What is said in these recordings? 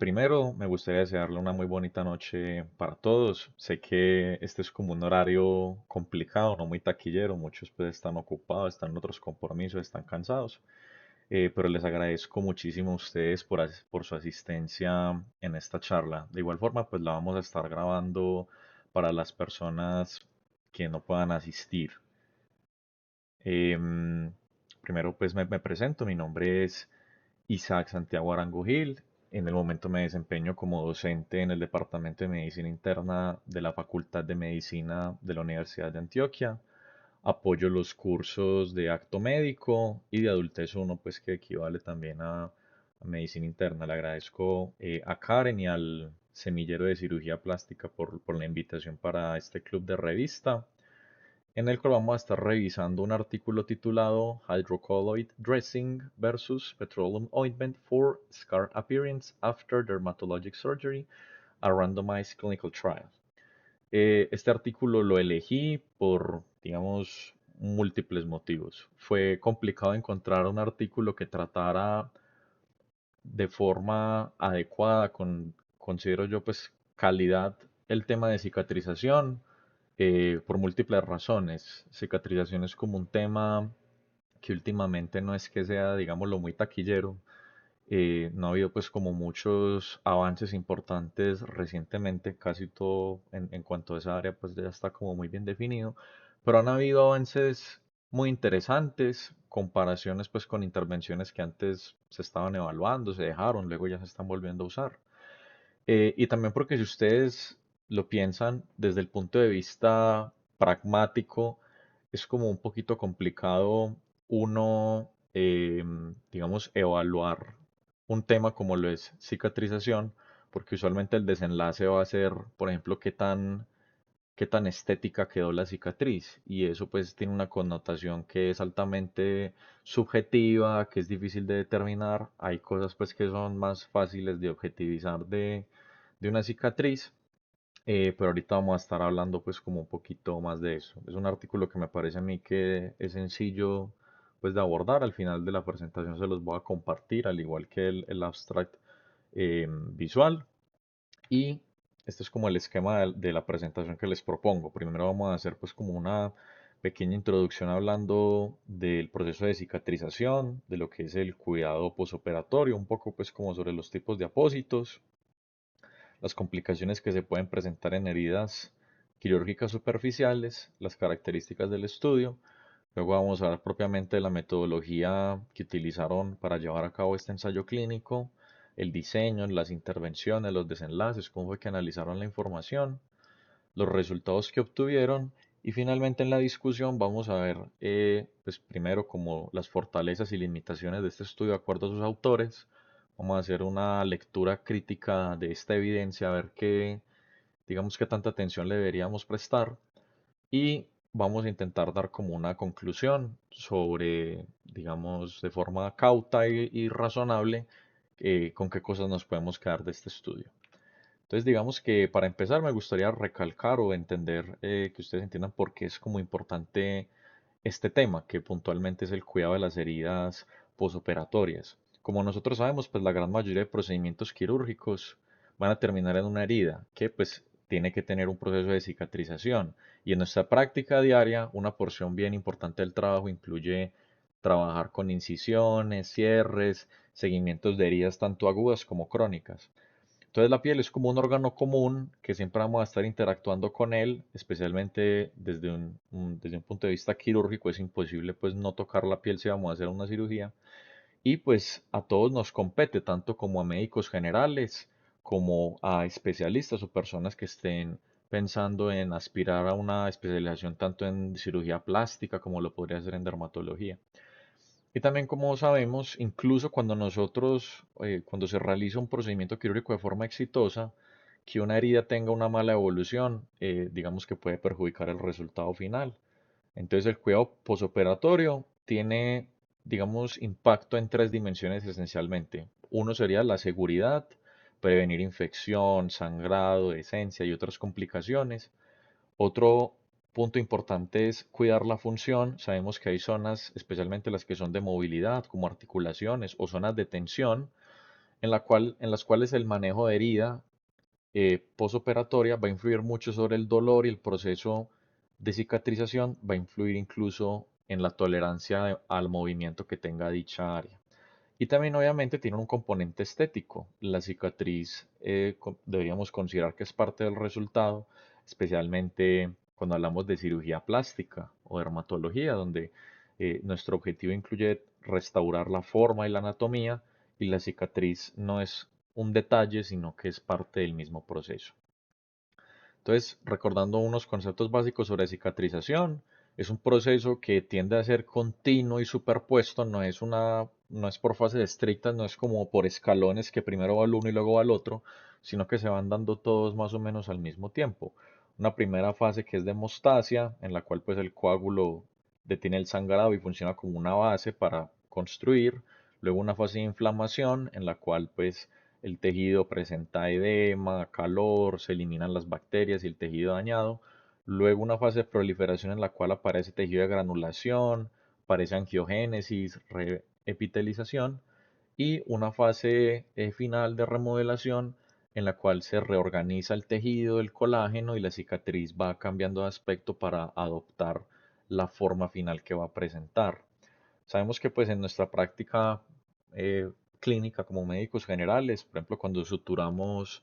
Primero, me gustaría desearle una muy bonita noche para todos. Sé que este es como un horario complicado, no muy taquillero. Muchos pues están ocupados, están en otros compromisos, están cansados. Pero les agradezco muchísimo a ustedes por su asistencia en esta charla. De igual forma, pues la vamos a estar grabando para las personas que no puedan asistir. Em, Primero, pues me presento. Mi nombre es Isaac Santiago Arango Gil. En el momento me desempeño como docente en el Departamento de Medicina Interna de la Facultad de Medicina de la Universidad de Antioquia. Apoyo los cursos de acto médico y de adultez 1, pues que equivale también a medicina interna. Le agradezco a Karen y al Semillero de Cirugía Plástica por la invitación para este club de revista en el cual vamos a estar revisando un artículo titulado Hydrocolloid Dressing versus Petroleum Ointment for Scar Appearance After Dermatologic Surgery, a Randomized Clinical Trial. Este artículo lo elegí por, digamos, múltiples motivos. Fue complicado encontrar un artículo que tratara de forma adecuada, considero yo, pues, calidad, el tema de cicatrización, por múltiples razones. Cicatrización es como un tema que últimamente no es que sea, digámoslo, muy taquillero. No ha habido pues como muchos avances importantes recientemente, casi todo en cuanto a esa área pues ya está como muy bien definido, pero han habido avances muy interesantes, comparaciones pues con intervenciones que antes se estaban evaluando, se dejaron, luego ya se están volviendo a usar. Y también porque si ustedes lo piensan desde el punto de vista pragmático, es como un poquito complicado uno, digamos, evaluar un tema como lo es cicatrización, porque usualmente el desenlace va a ser, por ejemplo, qué tan estética quedó la cicatriz. Y eso pues tiene una connotación que es altamente subjetiva, que es difícil de determinar. Hay cosas pues que son más fáciles de objetivizar de una cicatriz. Pero ahorita vamos a estar hablando pues como un poquito más de eso. Es un artículo que me parece a mí que es sencillo pues de abordar. Al final de la presentación se los voy a compartir, al igual que el abstract visual. Y este es como el esquema de la presentación que les propongo. Primero vamos a hacer pues como una pequeña introducción hablando del proceso de cicatrización, de lo que es el cuidado posoperatorio, un poco pues como sobre los tipos de apósitos, las complicaciones que se pueden presentar en heridas quirúrgicas superficiales, las características del estudio. Luego vamos a hablar propiamente de la metodología que utilizaron para llevar a cabo este ensayo clínico, el diseño, las intervenciones, los desenlaces, cómo fue que analizaron la información, los resultados que obtuvieron y finalmente en la discusión vamos a ver, pues primero como las fortalezas y limitaciones de este estudio de acuerdo a sus autores. Vamos a hacer una lectura crítica de esta evidencia, a ver qué, digamos, qué tanta atención le deberíamos prestar y vamos a intentar dar como una conclusión sobre, digamos, de forma cauta y razonable, con qué cosas nos podemos quedar de este estudio. Entonces, digamos que para empezar me gustaría recalcar o entender, que ustedes entiendan por qué es como importante este tema, que puntualmente es el cuidado de las heridas posoperatorias. Como nosotros sabemos, pues la gran mayoría de procedimientos quirúrgicos van a terminar en una herida que pues tiene que tener un proceso de cicatrización. Y en nuestra práctica diaria, una porción bien importante del trabajo incluye trabajar con incisiones, cierres, seguimientos de heridas tanto agudas como crónicas. Entonces la piel es como un órgano común que siempre vamos a estar interactuando con él, especialmente desde un punto de vista quirúrgico. Es imposible pues no tocar la piel si vamos a hacer una cirugía. Y pues a todos nos compete, tanto como a médicos generales, como a especialistas o personas que estén pensando en aspirar a una especialización tanto en cirugía plástica como lo podría hacer en dermatología. Y también, como sabemos, incluso cuando cuando se realiza un procedimiento quirúrgico de forma exitosa, que una herida tenga una mala evolución, digamos que puede perjudicar el resultado final. Entonces, el cuidado posoperatorio tiene, digamos, impacto en tres dimensiones esencialmente. Uno sería la seguridad, prevenir infección, sangrado, esencia y otras complicaciones. Otro punto importante es cuidar la función. Sabemos que hay zonas, especialmente las que son de movilidad, como articulaciones o zonas de tensión, en las cuales el manejo de herida posoperatoria va a influir mucho sobre el dolor y el proceso de cicatrización va a influir incluso en la tolerancia al movimiento que tenga dicha área. Y también obviamente tiene un componente estético. La cicatriz deberíamos considerar que es parte del resultado, especialmente cuando hablamos de cirugía plástica o dermatología, donde nuestro objetivo incluye restaurar la forma y la anatomía, y la cicatriz no es un detalle, sino que es parte del mismo proceso. Entonces, recordando unos conceptos básicos sobre cicatrización, es un proceso que tiende a ser continuo y superpuesto, no es por fases estrictas, no es como por escalones que primero va el uno y luego va el otro, sino que se van dando todos más o menos al mismo tiempo. Una primera fase que es de hemostasia, en la cual pues el coágulo detiene el sangrado y funciona como una base para construir. Luego una fase de inflamación, en la cual pues el tejido presenta edema, calor, se eliminan las bacterias y el tejido dañado. Luego una fase de proliferación en la cual aparece tejido de granulación, aparece angiogénesis, reepitelización y una fase final de remodelación en la cual se reorganiza el tejido, el colágeno y la cicatriz va cambiando de aspecto para adoptar la forma final que va a presentar. Sabemos que pues en nuestra práctica clínica como médicos generales, por ejemplo, cuando suturamos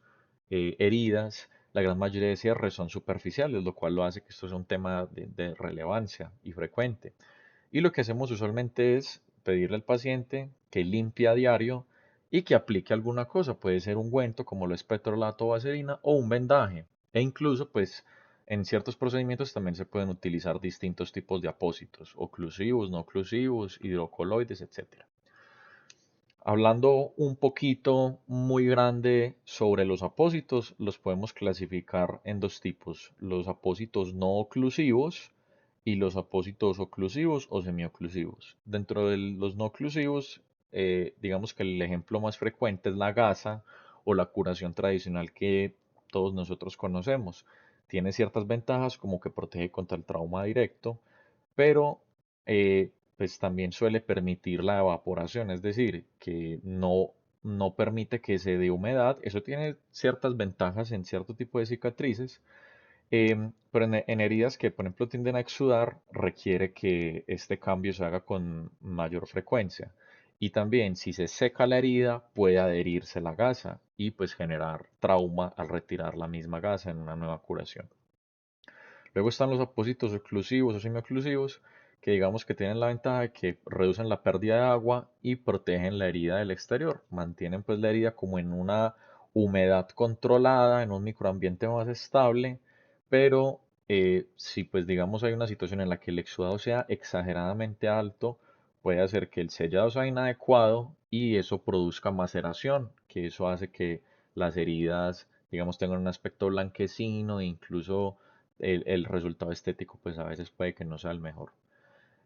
heridas, la gran mayoría de cierres son superficiales, lo cual lo hace que esto sea un tema de relevancia y frecuente. Y lo que hacemos usualmente es pedirle al paciente que limpie a diario y que aplique alguna cosa. Puede ser un ungüento como lo es petrolato o vaselina o un vendaje. E incluso, pues, en ciertos procedimientos también se pueden utilizar distintos tipos de apósitos, oclusivos, no oclusivos, hidrocoloides, etcétera. Hablando un poquito muy grande sobre los apósitos, los podemos clasificar en dos tipos, los apósitos no oclusivos y los apósitos oclusivos o semioclusivos. Dentro de los no oclusivos, digamos que el ejemplo más frecuente es la gasa o la curación tradicional que todos nosotros conocemos. Tiene ciertas ventajas como que protege contra el trauma directo, pero pues también suele permitir la evaporación, es decir, que no permite que se dé humedad. Eso tiene ciertas ventajas en cierto tipo de cicatrices, pero en heridas que, por ejemplo, tienden a exudar, requiere que este cambio se haga con mayor frecuencia. Y también, si se seca la herida, puede adherirse la gasa y pues generar trauma al retirar la misma gasa en una nueva curación. Luego están los apósitos oclusivos o semioclusivos, que digamos que tienen la ventaja de que reducen la pérdida de agua y protegen la herida del exterior. Mantienen pues la herida como en una humedad controlada, en un microambiente más estable, pero si pues digamos hay una situación en la que el exudado sea exageradamente alto, puede hacer que el sellado sea inadecuado y eso produzca maceración, que eso hace que las heridas, digamos, tengan un aspecto blanquecino e incluso el resultado estético pues a veces puede que no sea el mejor.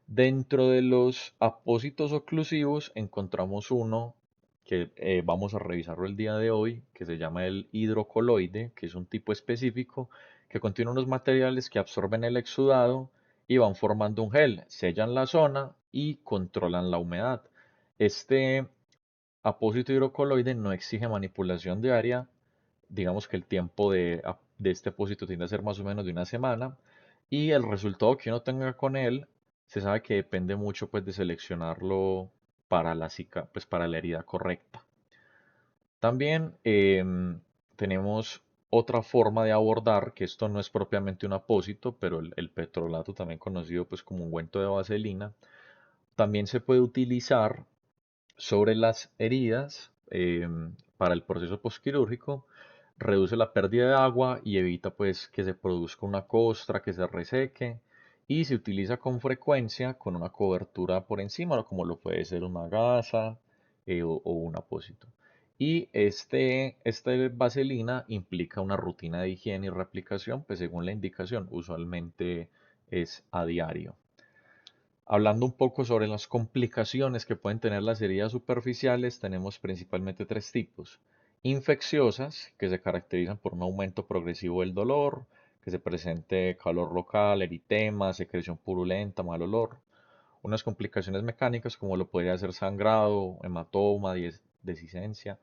Dentro de los apósitos oclusivos encontramos uno que vamos a revisarlo el día de hoy, que se llama el hidrocoloide, que es un tipo específico que contiene unos materiales que absorben el exudado y van formando un gel, sellan la zona y controlan la humedad. Este apósito hidrocoloide no exige manipulación diaria, digamos que el tiempo de este apósito tiende a ser más o menos de una semana y el resultado que uno tenga con él se sabe que depende mucho pues de seleccionarlo para pues, para la herida correcta. También tenemos otra forma de abordar, que esto no es propiamente un apósito, pero el petrolato, también conocido pues como ungüento de vaselina, también se puede utilizar sobre las heridas para el proceso postquirúrgico, reduce la pérdida de agua y evita pues que se produzca una costra, que se reseque y se utiliza con frecuencia con una cobertura por encima, como lo puede ser una gasa o un apósito. Y este vaselina implica una rutina de higiene y reaplicación, pues según la indicación, usualmente es a diario. Hablando un poco sobre las complicaciones que pueden tener las heridas superficiales, tenemos principalmente tres tipos. Infecciosas, que se caracterizan por un aumento progresivo del dolor, que se presente calor local, eritema, secreción purulenta, mal olor. Unas complicaciones mecánicas, como lo podría ser sangrado, hematoma, deshicencia.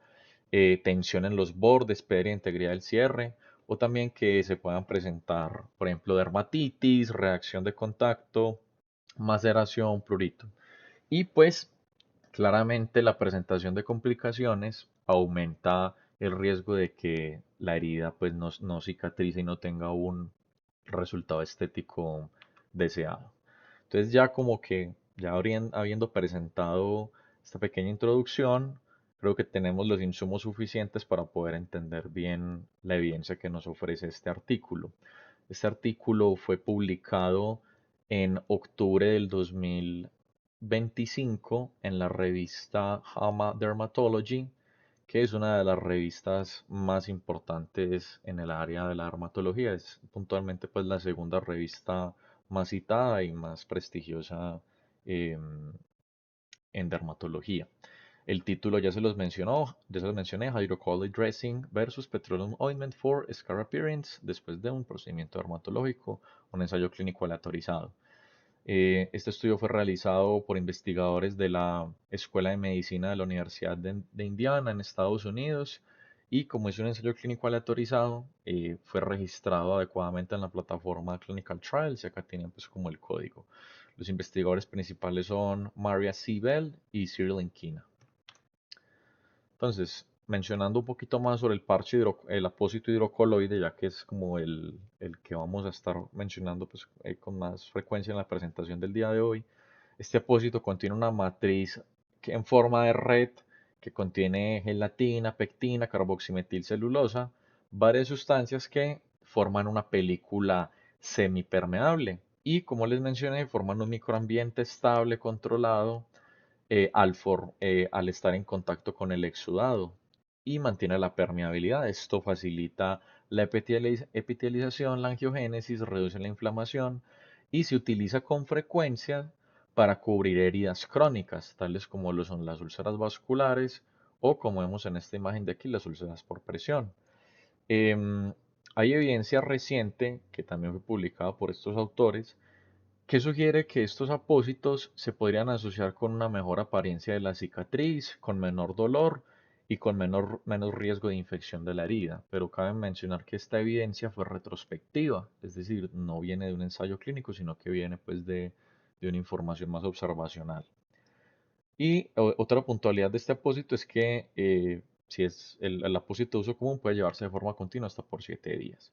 tensión en los bordes, pérdida de integridad del cierre, o también que se puedan presentar, por ejemplo, dermatitis, reacción de contacto, maceración, prurito. Y pues claramente la presentación de complicaciones aumenta el riesgo de que la herida pues no cicatrice y no tenga un resultado estético deseado. Entonces ya como que ya habiendo presentado esta pequeña introducción, creo que tenemos los insumos suficientes para poder entender bien la evidencia que nos ofrece este artículo. Este artículo fue publicado en octubre del 2025 en la revista JAMA Dermatology, que es una de las revistas más importantes en el área de la dermatología. Es puntualmente pues la segunda revista más citada y más prestigiosa em, en dermatología. El título ya se los mencioné, Hydrocolloid Dressing versus Petroleum Ointment for Scar Appearance, después de un procedimiento dermatológico, un ensayo clínico aleatorizado. Este estudio fue realizado por investigadores de la Escuela de Medicina de la Universidad de Indiana en Estados Unidos y como es un ensayo clínico aleatorizado, fue registrado adecuadamente en la plataforma Clinical Trials y acá tienen pues como el código. Los investigadores principales son Maria C. Bell y Cyril Enkina. Entonces, mencionando un poquito más sobre el apósito hidrocoloide, ya que es como el que vamos a estar mencionando pues, con más frecuencia en la presentación del día de hoy, este apósito contiene una matriz en forma de red que contiene gelatina, pectina, carboximetilcelulosa, varias sustancias que forman una película semipermeable y, como les mencioné, forman un microambiente estable, controlado, al estar en contacto con el exudado y mantiene la permeabilidad. Esto facilita la epitelización, la angiogénesis, reduce la inflamación y se utiliza con frecuencia para cubrir heridas crónicas, tales como lo son las úlceras vasculares o, como vemos en esta imagen de aquí, las úlceras por presión. Em, Hay evidencia reciente, que también fue publicada por estos autores, que sugiere que estos apósitos se podrían asociar con una mejor apariencia de la cicatriz, con menor dolor y con menos riesgo de infección de la herida. Pero cabe mencionar que esta evidencia fue retrospectiva, es decir, no viene de un ensayo clínico, sino que viene pues de una información más observacional. Y otra puntualidad de este apósito es que si es el apósito de uso común puede llevarse de forma continua hasta por 7 días.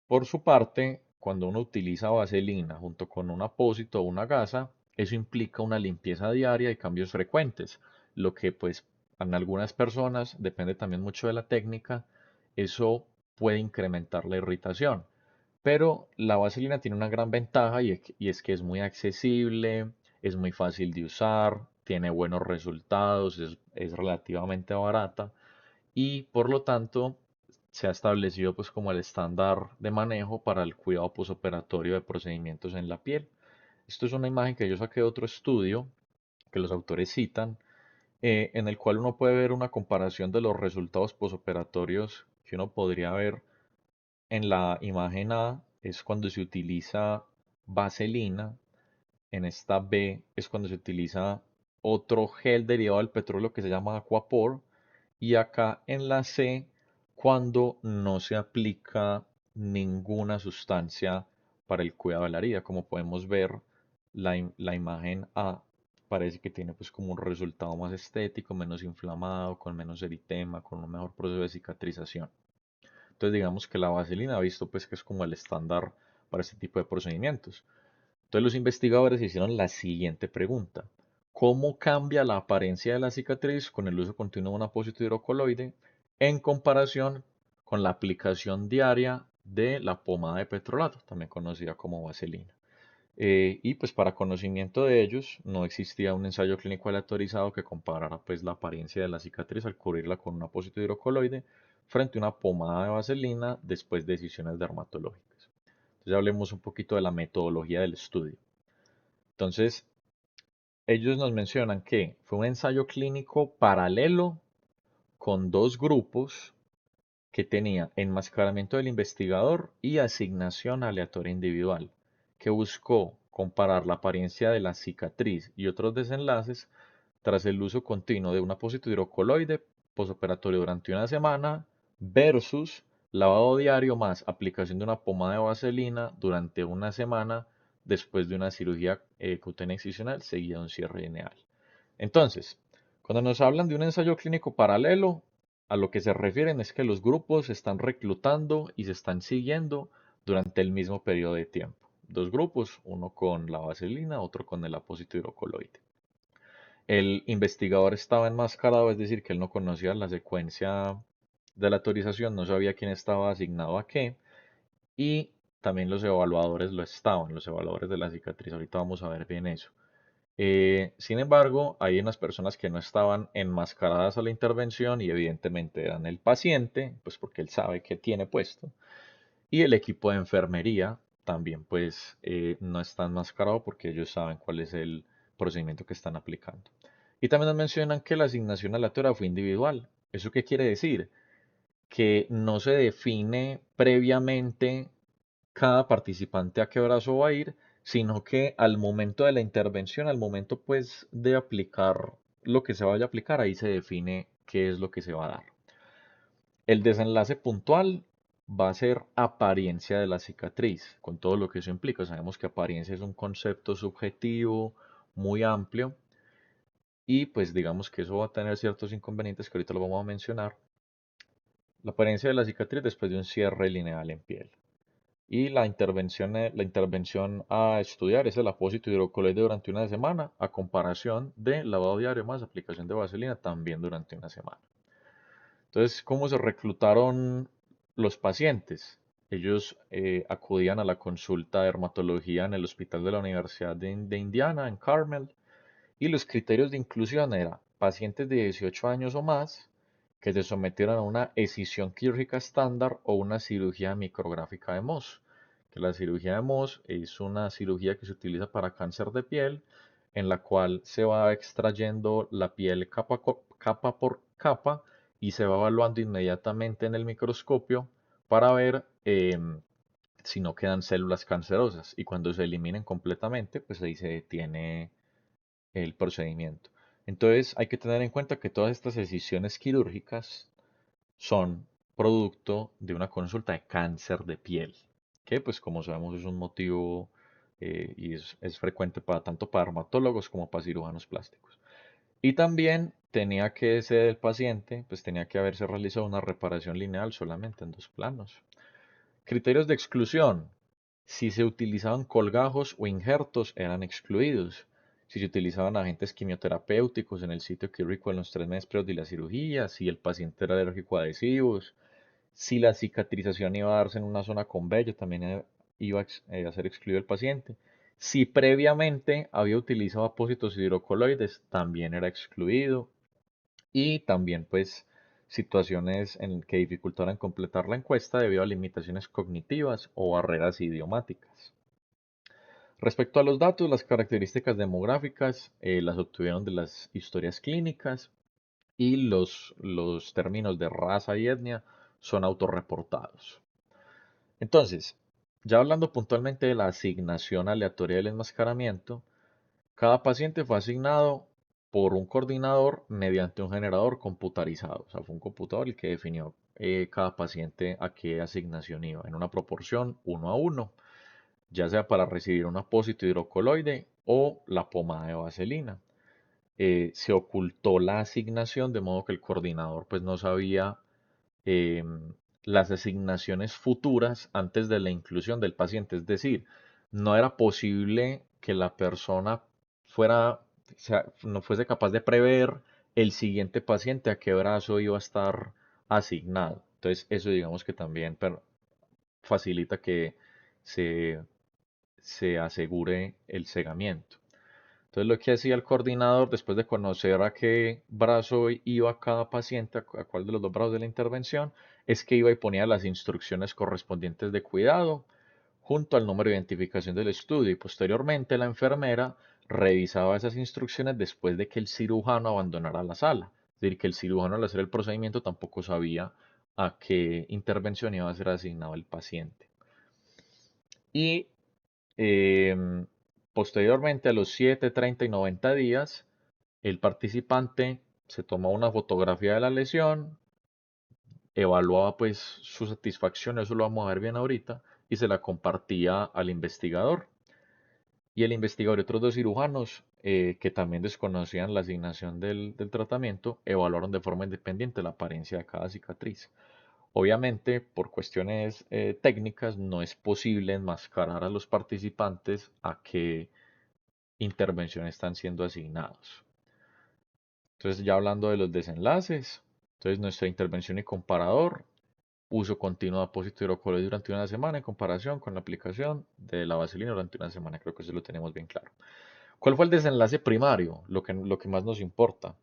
Por su parte, cuando uno utiliza vaselina junto con un apósito o una gasa, eso implica una limpieza diaria y cambios frecuentes, lo que pues en algunas personas, depende también mucho de la técnica, eso puede incrementar la irritación. Pero la vaselina tiene una gran ventaja y es que es muy accesible, es muy fácil de usar, tiene buenos resultados, es relativamente barata y por lo tanto se ha establecido pues como el estándar de manejo para el cuidado posoperatorio de procedimientos en la piel. Esto es una imagen que yo saqué de otro estudio que los autores citan, en el cual uno puede ver una comparación de los resultados posoperatorios que uno podría ver en la imagen A, es cuando se utiliza vaselina, en esta B es cuando se utiliza otro gel derivado del petróleo que se llama Aquaphor, y acá en la C, cuando no se aplica ninguna sustancia para el cuidado de la herida. Como podemos ver, la imagen A parece que tiene pues como un resultado más estético, menos inflamado, con menos eritema, con un mejor proceso de cicatrización. Entonces digamos que la vaselina ha visto pues que es como el estándar para este tipo de procedimientos. Entonces los investigadores hicieron la siguiente pregunta: ¿cómo cambia la apariencia de la cicatriz con el uso continuo de un apósito hidrocoloide en comparación con la aplicación diaria de la pomada de petrolato, también conocida como vaselina? Y pues para conocimiento de ellos no existía un ensayo clínico aleatorizado que comparara pues la apariencia de la cicatriz al cubrirla con un apósito hidrocoloide frente a una pomada de vaselina después de decisiones dermatológicas. Entonces ya hablemos un poquito de la metodología del estudio. Entonces, ellos nos mencionan que fue un ensayo clínico paralelo con dos grupos que tenía enmascaramiento del investigador y asignación aleatoria individual, que buscó comparar la apariencia de la cicatriz y otros desenlaces tras el uso continuo de un apósito hidrocoloide posoperatorio durante una semana versus lavado diario más aplicación de una pomada de vaselina durante una semana después de una cirugía cutánea excisional seguida de un cierre lineal. Entonces, cuando nos hablan de un ensayo clínico paralelo, a lo que se refieren es que los grupos se están reclutando y se están siguiendo durante el mismo periodo de tiempo. Dos grupos, uno con la vaselina, otro con el apósito hidrocoloide. El investigador estaba enmascarado, es decir, que él no conocía la secuencia de la autorización, no sabía quién estaba asignado a qué, y también los evaluadores lo estaban, los evaluadores de la cicatriz. Ahorita vamos a ver bien eso. Sin embargo, hay unas personas que no estaban enmascaradas a la intervención y evidentemente eran el paciente, pues porque él sabe qué tiene puesto, y el equipo de enfermería también pues no está enmascarado porque ellos saben cuál es el procedimiento que están aplicando. Y también nos mencionan que la asignación aleatoria fue individual. ¿Eso qué quiere decir? Que no se define previamente cada participante a qué brazo va a ir, sino que al momento de la intervención, al momento pues de aplicar lo que se vaya a aplicar, ahí se define qué es lo que se va a dar. El desenlace puntual va a ser apariencia de la cicatriz, con todo lo que eso implica. Sabemos que apariencia es un concepto subjetivo muy amplio y pues digamos que eso va a tener ciertos inconvenientes que ahorita lo vamos a mencionar. La apariencia de la cicatriz después de un cierre lineal en piel. Y la intervención a estudiar es el apósito hidrocoloide durante una semana, a comparación de lavado diario más aplicación de vaselina también durante una semana. Entonces, ¿cómo se reclutaron los pacientes? Ellos acudían a la consulta de dermatología en el hospital de la Universidad de Indiana, en Carmel, y los criterios de inclusión eran pacientes de 18 años o más que se sometieron a una escisión quirúrgica estándar o una cirugía micrográfica de Mohs. Que la cirugía de Mohs es una cirugía que se utiliza para cáncer de piel, en la cual se va extrayendo la piel capa por capa y se va evaluando inmediatamente en el microscopio para ver si no quedan células cancerosas. Y cuando se eliminen completamente, pues ahí se detiene el procedimiento. Entonces hay que tener en cuenta que todas estas decisiones quirúrgicas son producto de una consulta de cáncer de piel, que pues como sabemos es un motivo y es frecuente para tanto para dermatólogos como para cirujanos plásticos. Y también tenía que ser el paciente, pues tenía que haberse realizado una reparación lineal solamente en dos planos. Criterios de exclusión. Si se utilizaban colgajos o injertos, eran excluidos. Si se utilizaban agentes quimioterapéuticos en el sitio quirúrgico en los 3 meses previos de la cirugía, si el paciente era alérgico a adhesivos, si la cicatrización iba a darse en una zona con vello, también iba a ser excluido el paciente. Si previamente había utilizado apósitos hidrocoloides, también era excluido. Y también pues situaciones en que dificultaran completar la encuesta debido a limitaciones cognitivas o barreras idiomáticas. Respecto a los datos, las características demográficas las obtuvieron de las historias clínicas y los términos de raza y etnia son autorreportados. Entonces, ya hablando puntualmente de la asignación aleatoria del enmascaramiento, cada paciente fue asignado por un coordinador mediante un generador computarizado. O sea, fue un computador el que definió cada paciente a qué asignación iba, en una proporción 1 a 1, ya sea para recibir un apósito hidrocoloide o la pomada de vaselina. Se ocultó la asignación de modo que el coordinador pues no sabía las asignaciones futuras antes de la inclusión del paciente. Es decir, no era posible que la persona fuera, o sea, no fuese capaz de prever el siguiente paciente a qué brazo iba a estar asignado. Entonces, eso digamos que también facilita que se, se asegure el cegamiento. Entonces lo que hacía el coordinador, después de conocer a qué brazo iba cada paciente, a cuál de los dos brazos de la intervención, es que iba y ponía las instrucciones correspondientes de cuidado junto al número de identificación del estudio y posteriormente la enfermera revisaba esas instrucciones después de que el cirujano abandonara la sala. Es decir, que el cirujano al hacer el procedimiento tampoco sabía a qué intervención iba a ser asignado el paciente. Y Posteriormente, a los 7, 30 y 90 días, El participante se tomaba una fotografía de la lesión, evaluaba pues su satisfacción, eso lo vamos a ver bien ahorita, y se la compartía al investigador. Y el investigador y otros dos cirujanos que también desconocían la asignación del tratamiento, evaluaron de forma independiente la apariencia de cada cicatriz. Obviamente, por cuestiones técnicas, no es posible enmascarar a los participantes a qué intervención están siendo asignados. Entonces, ya hablando de los desenlaces, entonces nuestra intervención y comparador, uso continuo de apósito hidrocoloide durante una semana en comparación con la aplicación de la vaselina durante una semana. Creo que eso lo tenemos bien claro. ¿Cuál fue el desenlace primario? Lo que más nos importa.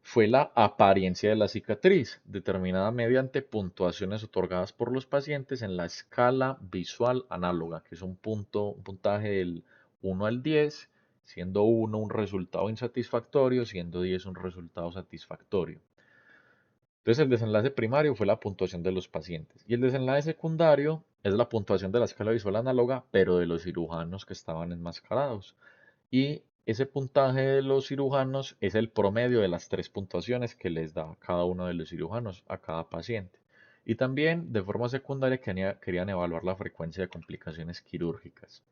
Fue la apariencia de la cicatriz, determinada mediante puntuaciones otorgadas por los pacientes en la escala visual análoga, que es un puntaje del 1 al 10, siendo 1 un resultado insatisfactorio, siendo 10 un resultado satisfactorio. Entonces el desenlace primario fue la puntuación de los pacientes y el desenlace secundario es la puntuación de la escala visual análoga, pero de los cirujanos que estaban enmascarados. Y ese puntaje de los cirujanos es el promedio de las tres puntuaciones que les da cada uno de los cirujanos a cada paciente. Y también de forma secundaria querían evaluar la frecuencia de complicaciones quirúrgicas.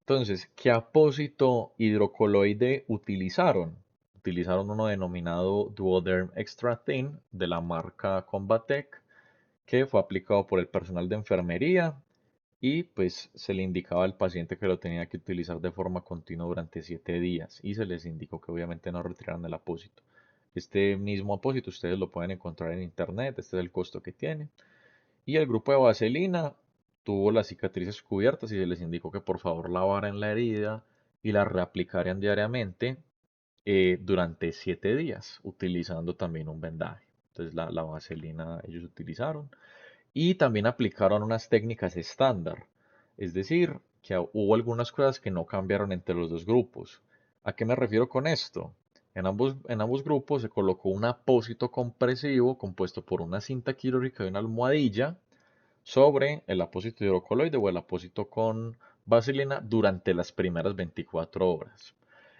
Entonces, ¿qué apósito hidrocoloide utilizaron? Utilizaron uno denominado Duoderm Extra Thin de la marca Combatec, que fue aplicado por el personal de enfermería y pues se le indicaba al paciente que lo tenía que utilizar de forma continua durante 7 días y se les indicó que obviamente no retiraran el apósito. Este mismo apósito ustedes lo pueden encontrar en internet, este es el costo que tiene. Y el grupo de vaselina tuvo las cicatrices cubiertas y se les indicó que por favor lavaran la herida y la reaplicaran diariamente durante 7 días, utilizando también un vendaje. Entonces la vaselina ellos utilizaron y también aplicaron unas técnicas estándar. Es decir, que hubo algunas cosas que no cambiaron entre los dos grupos. ¿A qué me refiero con esto? En ambos grupos se colocó un apósito compresivo compuesto por una cinta quirúrgica y una almohadilla sobre el apósito hidrocoloide o el apósito con vaselina durante las primeras 24 horas.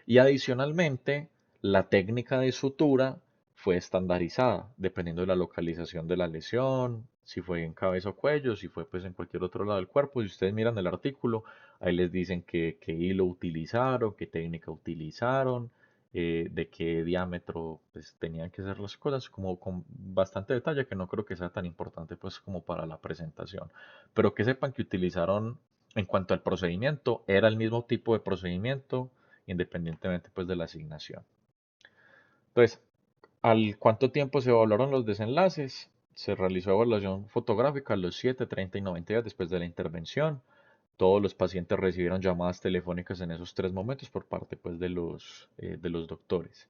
Y adicionalmente, la técnica de sutura fue estandarizada, dependiendo de la localización de la lesión, si fue en cabeza o cuello, si fue pues en cualquier otro lado del cuerpo. Si ustedes miran el artículo, ahí les dicen qué hilo utilizaron, qué técnica utilizaron, de qué diámetro pues, tenían que ser las cosas, como con bastante detalle, que no creo que sea tan importante pues como para la presentación. Pero que sepan que utilizaron, en cuanto al procedimiento, era el mismo tipo de procedimiento, independientemente pues de la asignación. Entonces, ¿al cuánto tiempo se evaluaron los desenlaces? Se realizó evaluación fotográfica a los 7, 30 y 90 días después de la intervención. Todos los pacientes recibieron llamadas telefónicas en esos 3 momentos por parte pues, de los doctores.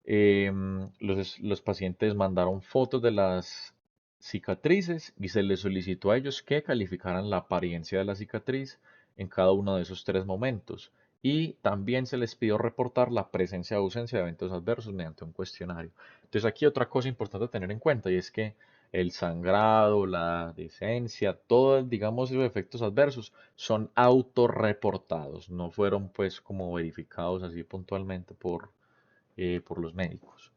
Los pacientes mandaron fotos de las cicatrices y se les solicitó a ellos que calificaran la apariencia de la cicatriz en cada uno de esos 3 momentos. Y también se les pidió reportar la presencia o ausencia de eventos adversos mediante un cuestionario. Entonces aquí otra cosa importante a tener en cuenta y es que el sangrado, la decencia, todos, digamos, esos efectos adversos son autorreportados, no fueron pues como verificados así puntualmente por los médicos.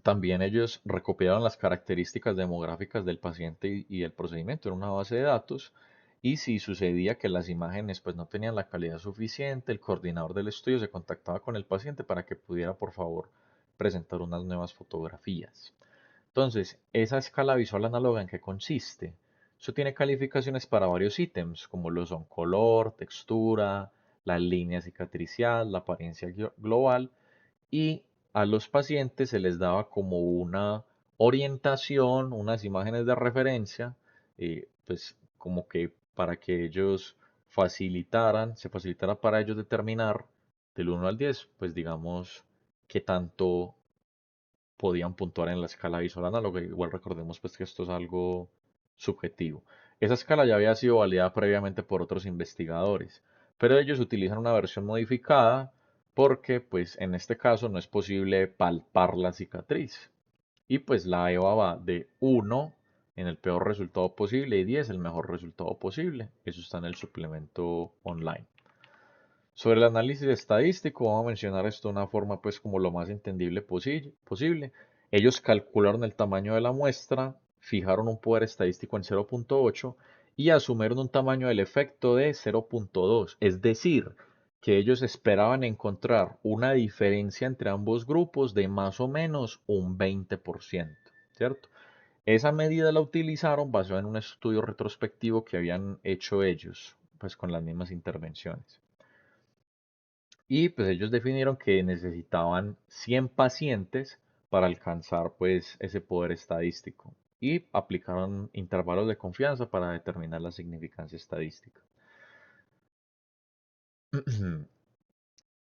También ellos recopilaron las características demográficas del paciente y el procedimiento en una base de datos y si sucedía que las imágenes pues no tenían la calidad suficiente, el coordinador del estudio se contactaba con el paciente para que pudiera por favor presentar unas nuevas fotografías. Entonces, esa escala visual análoga en qué consiste. Eso tiene calificaciones para varios ítems como lo son color, textura, la línea cicatricial, la apariencia global y a los pacientes se les daba como una orientación, unas imágenes de referencia, pues como que para que ellos se facilitara para ellos determinar del 1 al 10, pues digamos, qué tanto podían puntuar en la escala visual análoga. Igual recordemos pues que esto es algo subjetivo. Esa escala ya había sido validada previamente por otros investigadores, pero ellos utilizan una versión modificada porque pues en este caso no es posible palpar la cicatriz. Y pues la EVA va de 1 en el peor resultado posible y 10 el mejor resultado posible. Eso está en el suplemento online. Sobre el análisis estadístico, vamos a mencionar esto de una forma pues como lo más entendible posible. Ellos calcularon el tamaño de la muestra, fijaron un poder estadístico en 0.8 y asumieron un tamaño del efecto de 0.2. Es decir, que ellos esperaban encontrar una diferencia entre ambos grupos de más o menos un 20%, ¿cierto? Esa medida la utilizaron basada en un estudio retrospectivo que habían hecho ellos, pues con las mismas intervenciones. Y pues ellos definieron que necesitaban 100 pacientes para alcanzar pues ese poder estadístico y aplicaron intervalos de confianza para determinar la significancia estadística.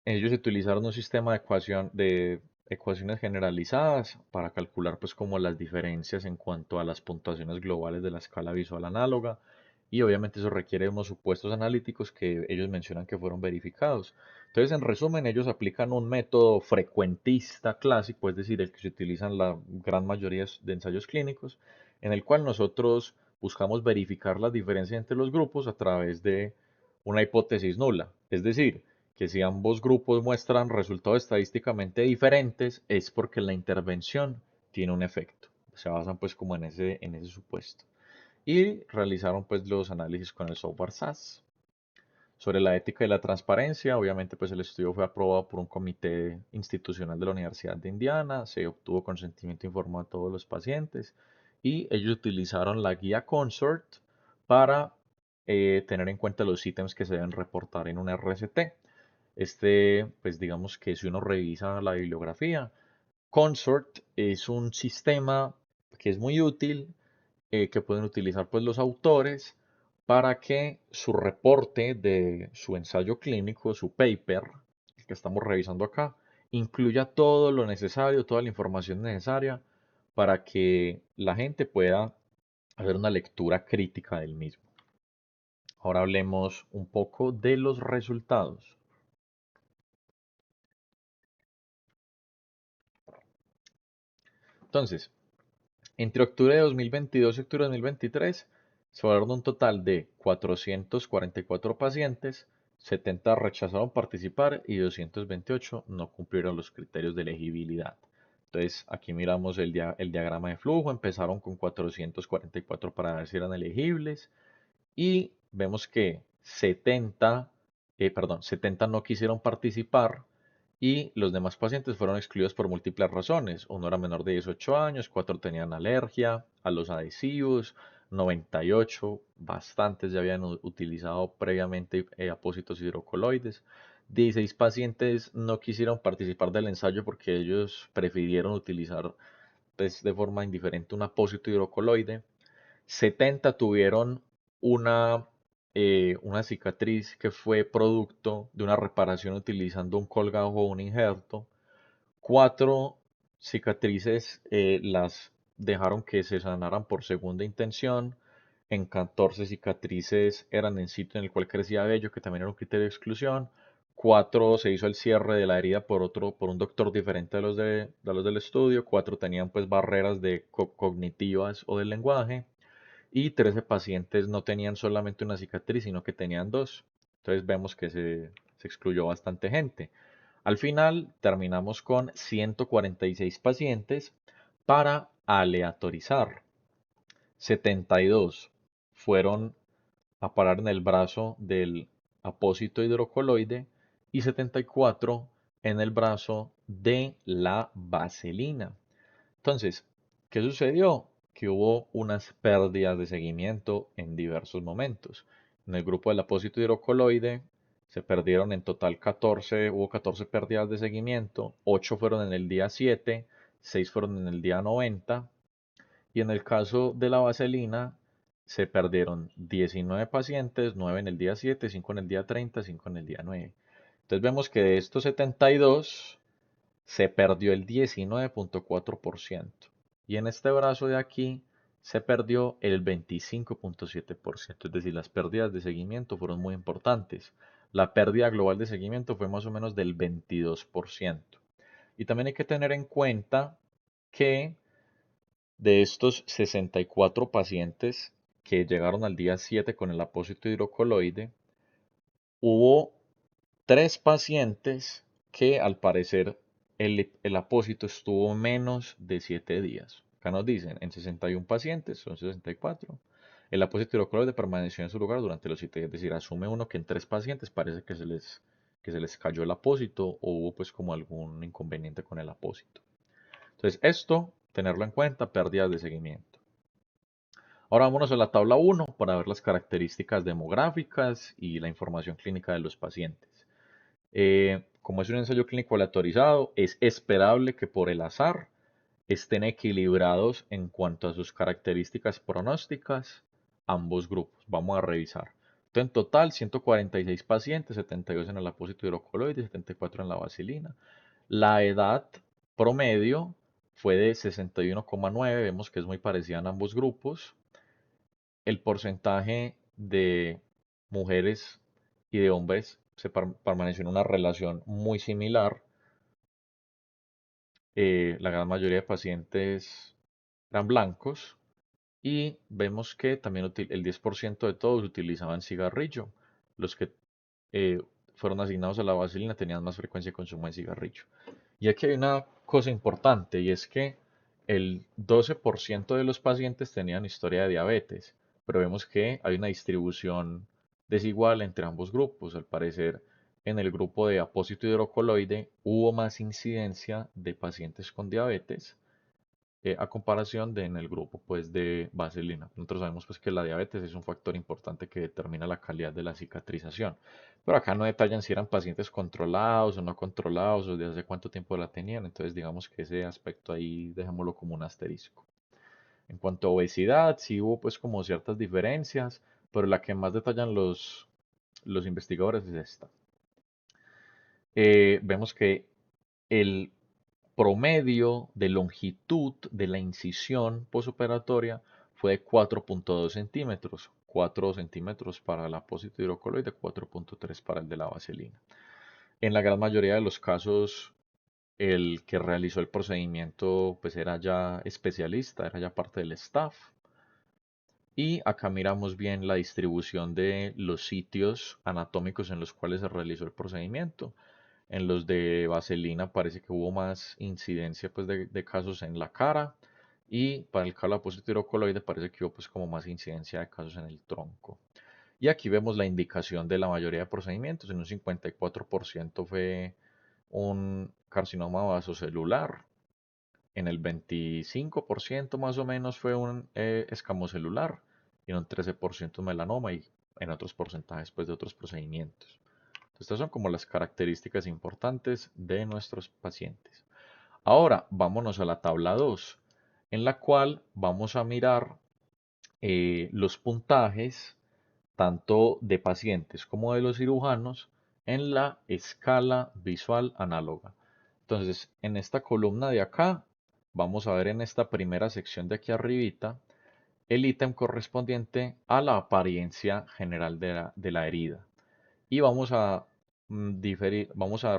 Ellos utilizaron un sistema de ecuaciones generalizadas para calcular pues como las diferencias en cuanto a las puntuaciones globales de la escala visual análoga y obviamente eso requiere unos supuestos analíticos que ellos mencionan que fueron verificados. Entonces, en resumen, ellos aplican un método frecuentista clásico, es decir, el que se utiliza en la gran mayoría de ensayos clínicos, en el cual nosotros buscamos verificar las diferencias entre los grupos a través de una hipótesis nula. Es decir, que si ambos grupos muestran resultados estadísticamente diferentes es porque la intervención tiene un efecto. Se basan pues como en ese supuesto. Y realizaron pues los análisis con el software SAS. Sobre la ética y la transparencia, obviamente pues el estudio fue aprobado por un comité institucional de la Universidad de Indiana, se obtuvo consentimiento informado a todos los pacientes y ellos utilizaron la guía Consort para tener en cuenta los ítems que se deben reportar en un RCT. Pues digamos que si uno revisa la bibliografía, Consort es un sistema que es muy útil, que pueden utilizar pues los autores para que su reporte de su ensayo clínico, su paper, el que estamos revisando acá, incluya todo lo necesario, toda la información necesaria para que la gente pueda hacer una lectura crítica del mismo. Ahora hablemos un poco de los resultados. Entonces, entre octubre de 2022 y octubre de 2023 se evaluaron un total de 444 pacientes, 70 rechazaron participar y 228 no cumplieron los criterios de elegibilidad. Entonces aquí miramos el diagrama de flujo, empezaron con 444 para ver si eran elegibles y vemos que 70 no quisieron participar y los demás pacientes fueron excluidos por múltiples razones. Uno era menor de 18 años, 4 tenían alergia a los adhesivos, 98, bastantes ya habían utilizado previamente apósitos hidrocoloides. 16 pacientes no quisieron participar del ensayo porque ellos prefirieron utilizar pues, de forma indiferente un apósito hidrocoloide. 70 tuvieron una, una cicatriz que fue producto de una reparación utilizando un colgajo o un injerto. 4 cicatrices las dejaron que se sanaran por segunda intención. En 14 cicatrices eran en sitio en el cual crecía vello, que también era un criterio de exclusión. 4 se hizo el cierre de la herida por un doctor diferente de los del estudio. 4 tenían pues barreras cognitivas o del lenguaje y 13 pacientes no tenían solamente una cicatriz, sino que tenían dos. Entonces vemos que se excluyó bastante gente. Al final terminamos con 146 pacientes para aleatorizar. 72 fueron a parar en el brazo del apósito hidrocoloide y 74 en el brazo de la vaselina. Entonces, ¿qué sucedió? Que hubo unas pérdidas de seguimiento en diversos momentos. En el grupo del apósito hidrocoloide se perdieron en total 14, hubo 14 pérdidas de seguimiento, 8 fueron en el día 7, 6 fueron en el día 90, y en el caso de la vaselina se perdieron 19 pacientes, 9 en el día 7, 5 en el día 30, 5 en el día 9. Entonces vemos que de estos 72 se perdió el 19.4% y en este brazo de aquí se perdió el 25.7%, es decir, las pérdidas de seguimiento fueron muy importantes. La pérdida global de seguimiento fue más o menos del 22%. Y también hay que tener en cuenta que de estos 64 pacientes que llegaron al día 7 con el apósito hidrocoloide, hubo 3 pacientes que al parecer el apósito estuvo menos de 7 días. Acá nos dicen, en 61 pacientes, son 64, el apósito hidrocoloide permaneció en su lugar durante los 7 días. Es decir, asume uno que en 3 pacientes parece que se les cayó el apósito o hubo pues como algún inconveniente con el apósito. Entonces esto, tenerlo en cuenta, pérdidas de seguimiento. Ahora vámonos a la tabla 1 para ver las características demográficas y la información clínica de los pacientes. Como es un ensayo clínico aleatorizado, es esperable que por el azar estén equilibrados en cuanto a sus características pronósticas ambos grupos. Vamos a revisar. Entonces, en total, 146 pacientes, 72 en el apósito hidrocoloide, 74 en la vaselina. La edad promedio fue de 61,9, vemos que es muy parecida en ambos grupos. El porcentaje de mujeres y de hombres se permaneció en una relación muy similar. La gran mayoría de pacientes eran blancos y vemos que también el 10% de todos utilizaban cigarrillo. Los que eh, fueron asignados a la vaselina tenían más frecuencia de consumo de cigarrillo. Y aquí hay una cosa importante y es que el 12% de los pacientes tenían historia de diabetes, pero vemos que hay una distribución desigual entre ambos grupos. Al parecer, en el grupo de apósito hidrocoloide hubo más incidencia de pacientes con diabetes a comparación de en el grupo pues de vaselina. Nosotros sabemos pues que la diabetes es un factor importante que determina la calidad de la cicatrización. Pero acá no detallan si eran pacientes controlados o no controlados o de hace cuánto tiempo la tenían. Entonces digamos que ese aspecto ahí dejémoslo como un asterisco. En cuanto a obesidad, sí hubo pues como ciertas diferencias, pero la que más detallan los investigadores es esta. Vemos que el promedio de longitud de la incisión posoperatoria fue de 4,2 centímetros, 4 centímetros para el apósito hidrocoloide, 4,3 para el de la vaselina. En la gran mayoría de los casos, el que realizó el procedimiento pues era ya especialista, era ya parte del staff. Y acá miramos bien la distribución de los sitios anatómicos en los cuales se realizó el procedimiento. En los de vaselina parece que hubo más incidencia pues, de casos en la cara y para el caso de parece que hubo pues como más incidencia de casos en el tronco. Y aquí vemos la indicación de la mayoría de procedimientos. En un 54% fue un carcinoma vasocelular. En el 25% más o menos fue un escamocelular y en un 13% melanoma y en otros porcentajes pues, de otros procedimientos. Estas son como las características importantes de nuestros pacientes. Ahora vámonos a la tabla 2, en la cual vamos a mirar los puntajes tanto de pacientes como de los cirujanos en la escala visual análoga. Entonces, en esta columna de acá, vamos a ver en esta primera sección de aquí arribita el ítem correspondiente a la apariencia general de la herida y vamos a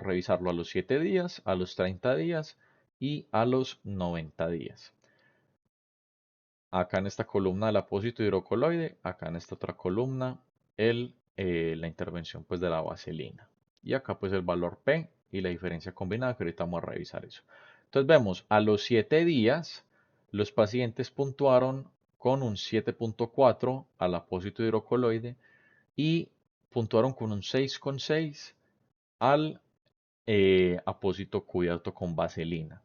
revisarlo a los 7 días, a los 30 días y a los 90 días. Acá en esta columna el apósito hidrocoloide, acá en esta otra columna la intervención pues de la vaselina. Y acá pues el valor P y la diferencia combinada que ahorita vamos a revisar eso. Entonces vemos a los 7 días los pacientes puntuaron con un 7,4 al apósito hidrocoloide y puntuaron con un 6,6 al apósito cubierto con vaselina.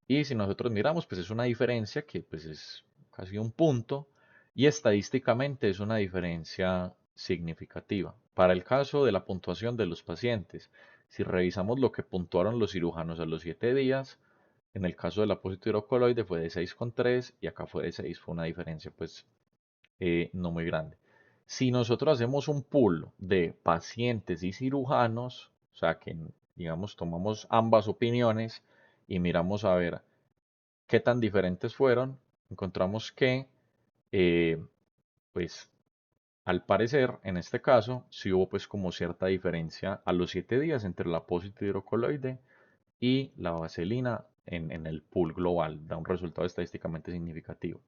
Y si nosotros miramos, pues es una diferencia que pues es casi un punto y estadísticamente es una diferencia significativa. Para el caso de la puntuación de los pacientes, si revisamos lo que puntuaron los cirujanos a los 7 días, en el caso del apósito hidrocoloide fue de 6,3 y acá fue de 6, fue una diferencia pues no muy grande. Si nosotros hacemos un pool de pacientes y cirujanos, o sea que digamos tomamos ambas opiniones y miramos a ver qué tan diferentes fueron, encontramos que eh, pues al parecer en este caso sí hubo pues como cierta diferencia a los 7 días entre el apósito hidrocoloide y la vaselina en el pool global, da un resultado estadísticamente significativo.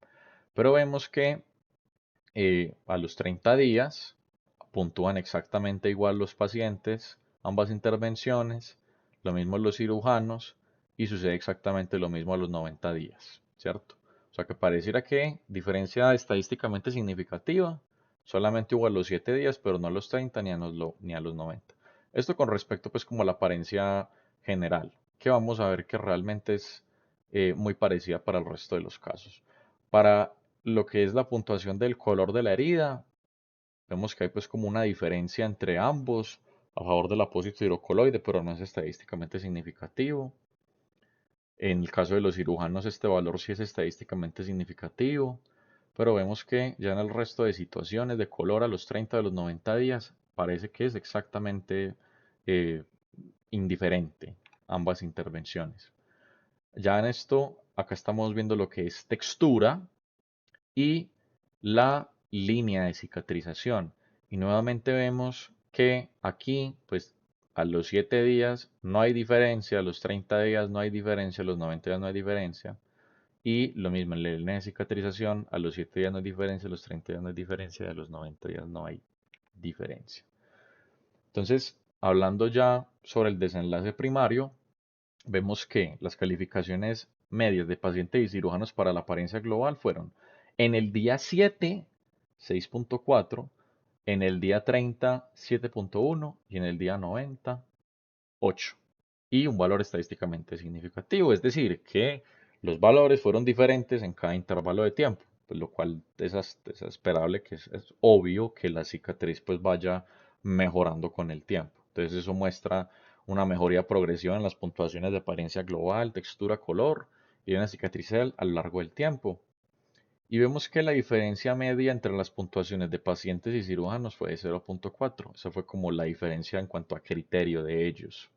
Pero vemos que a los 30 días puntúan exactamente igual los pacientes, ambas intervenciones, lo mismo los cirujanos y sucede exactamente lo mismo a los 90 días, ¿cierto? O sea que pareciera que diferencia estadísticamente significativa, solamente hubo a los 7 días, pero no a los 30 ni a los 90. Esto con respecto pues como a la apariencia general, que vamos a ver que realmente es muy parecida para el resto de los casos. Para lo que es la puntuación del color de la herida, vemos que hay pues como una diferencia entre ambos a favor del apósito hidrocoloide, pero no es estadísticamente significativo. En el caso de los cirujanos este valor sí es estadísticamente significativo, pero vemos que ya en el resto de situaciones de color a los 30 de los 90 días parece que es exactamente eh, indiferente ambas intervenciones. Ya en esto, acá estamos viendo lo que es textura y la línea de cicatrización. Y nuevamente vemos que aquí, pues a los 7 días no hay diferencia, a los 30 días no hay diferencia, a los 90 días no hay diferencia. Y lo mismo en la línea de cicatrización, a los 7 días no hay diferencia, a los 30 días no hay diferencia, y a los 90 días no hay diferencia. Entonces, hablando ya sobre el desenlace primario, vemos que las calificaciones medias de pacientes y cirujanos para la apariencia global fueron en el día 7, 6.4, en el día 30, 7.1 y en el día 90, 8. Y un valor estadísticamente significativo, es decir, que los valores fueron diferentes en cada intervalo de tiempo, pues lo cual es esperable, que es obvio que la cicatriz pues vaya mejorando con el tiempo. Entonces eso muestra una mejoría progresiva en las puntuaciones de apariencia global, textura, color y una cicatricial a lo largo del tiempo. Y vemos que la diferencia media entre las puntuaciones de pacientes y cirujanos fue de 0.4. Esa fue como la diferencia en cuanto a criterio de ellos.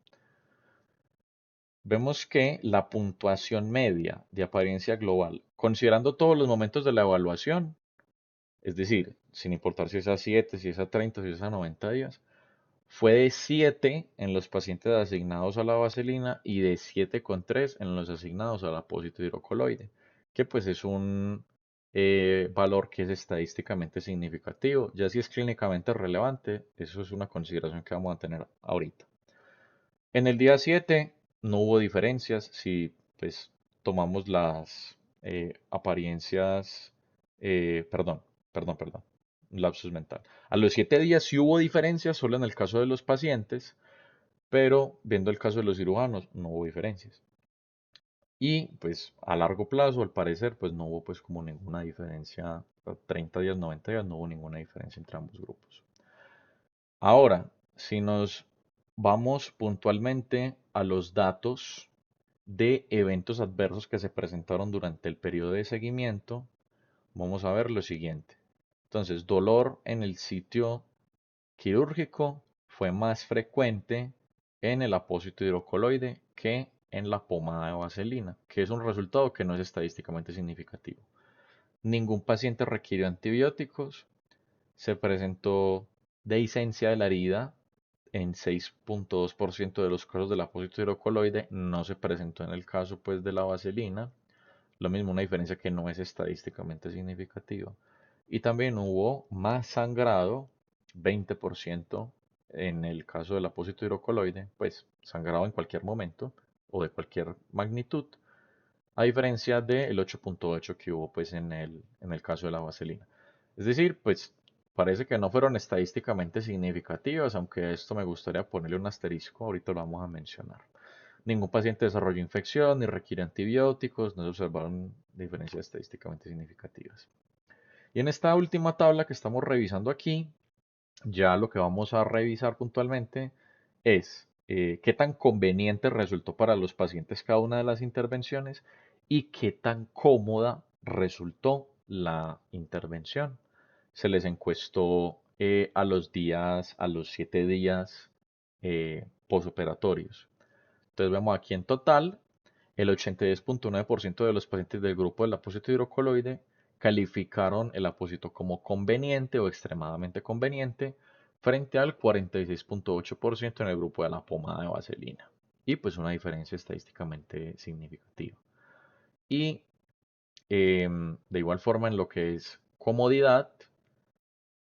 Vemos que la puntuación media de apariencia global, considerando todos los momentos de la evaluación, es decir, sin importar si es a 7, si es a 30, si es a 90 días, fue de 7 en los pacientes asignados a la vaselina y de 7,3 en los asignados al apósito hidrocoloide, que pues es un valor que es estadísticamente significativo. Ya si es clínicamente relevante, eso es una consideración que vamos a tener ahorita. En el día 7 no hubo diferencias si pues tomamos las apariencias, perdón, perdón, un lapsus mental. A los 7 días sí hubo diferencias, solo en el caso de los pacientes, pero viendo el caso de los cirujanos no hubo diferencias. Y pues a largo plazo, al parecer, pues no hubo pues como ninguna diferencia, a 30 días, 90 días, no hubo ninguna diferencia entre ambos grupos. Ahora, si nos vamos puntualmente a los datos de eventos adversos que se presentaron durante el periodo de seguimiento, vamos a ver lo siguiente. Entonces, dolor en el sitio quirúrgico fue más frecuente en el apósito hidrocoloide que en la pomada de vaselina, que es un resultado que no es estadísticamente significativo. Ningún paciente requirió antibióticos, se presentó dehiscencia de la herida en 6.2% de los casos del apósito hidrocoloide, no se presentó en el caso pues de la vaselina, lo mismo una diferencia que no es estadísticamente significativa. Y también hubo más sangrado, 20% en el caso del apósito hidrocoloide, pues sangrado en cualquier momento o de cualquier magnitud, a diferencia del 8.8 que hubo pues en el caso de la vaselina. Es decir, pues parece que no fueron estadísticamente significativas, aunque a esto me gustaría ponerle un asterisco, ahorita lo vamos a mencionar. Ningún paciente desarrolló infección ni requiere antibióticos, no se observaron diferencias estadísticamente significativas. Y en esta última tabla que estamos revisando aquí, ya lo que vamos a revisar puntualmente es qué tan conveniente resultó para los pacientes cada una de las intervenciones y qué tan cómoda resultó la intervención. Se les encuestó a los 7 días posoperatorios. Entonces vemos aquí en total, el 82.9% de los pacientes del grupo del apósito hidrocoloide calificaron el apósito como conveniente o extremadamente conveniente, frente al 46.8% en el grupo de la pomada de vaselina. Y pues una diferencia estadísticamente significativa. Y de igual forma en lo que es comodidad,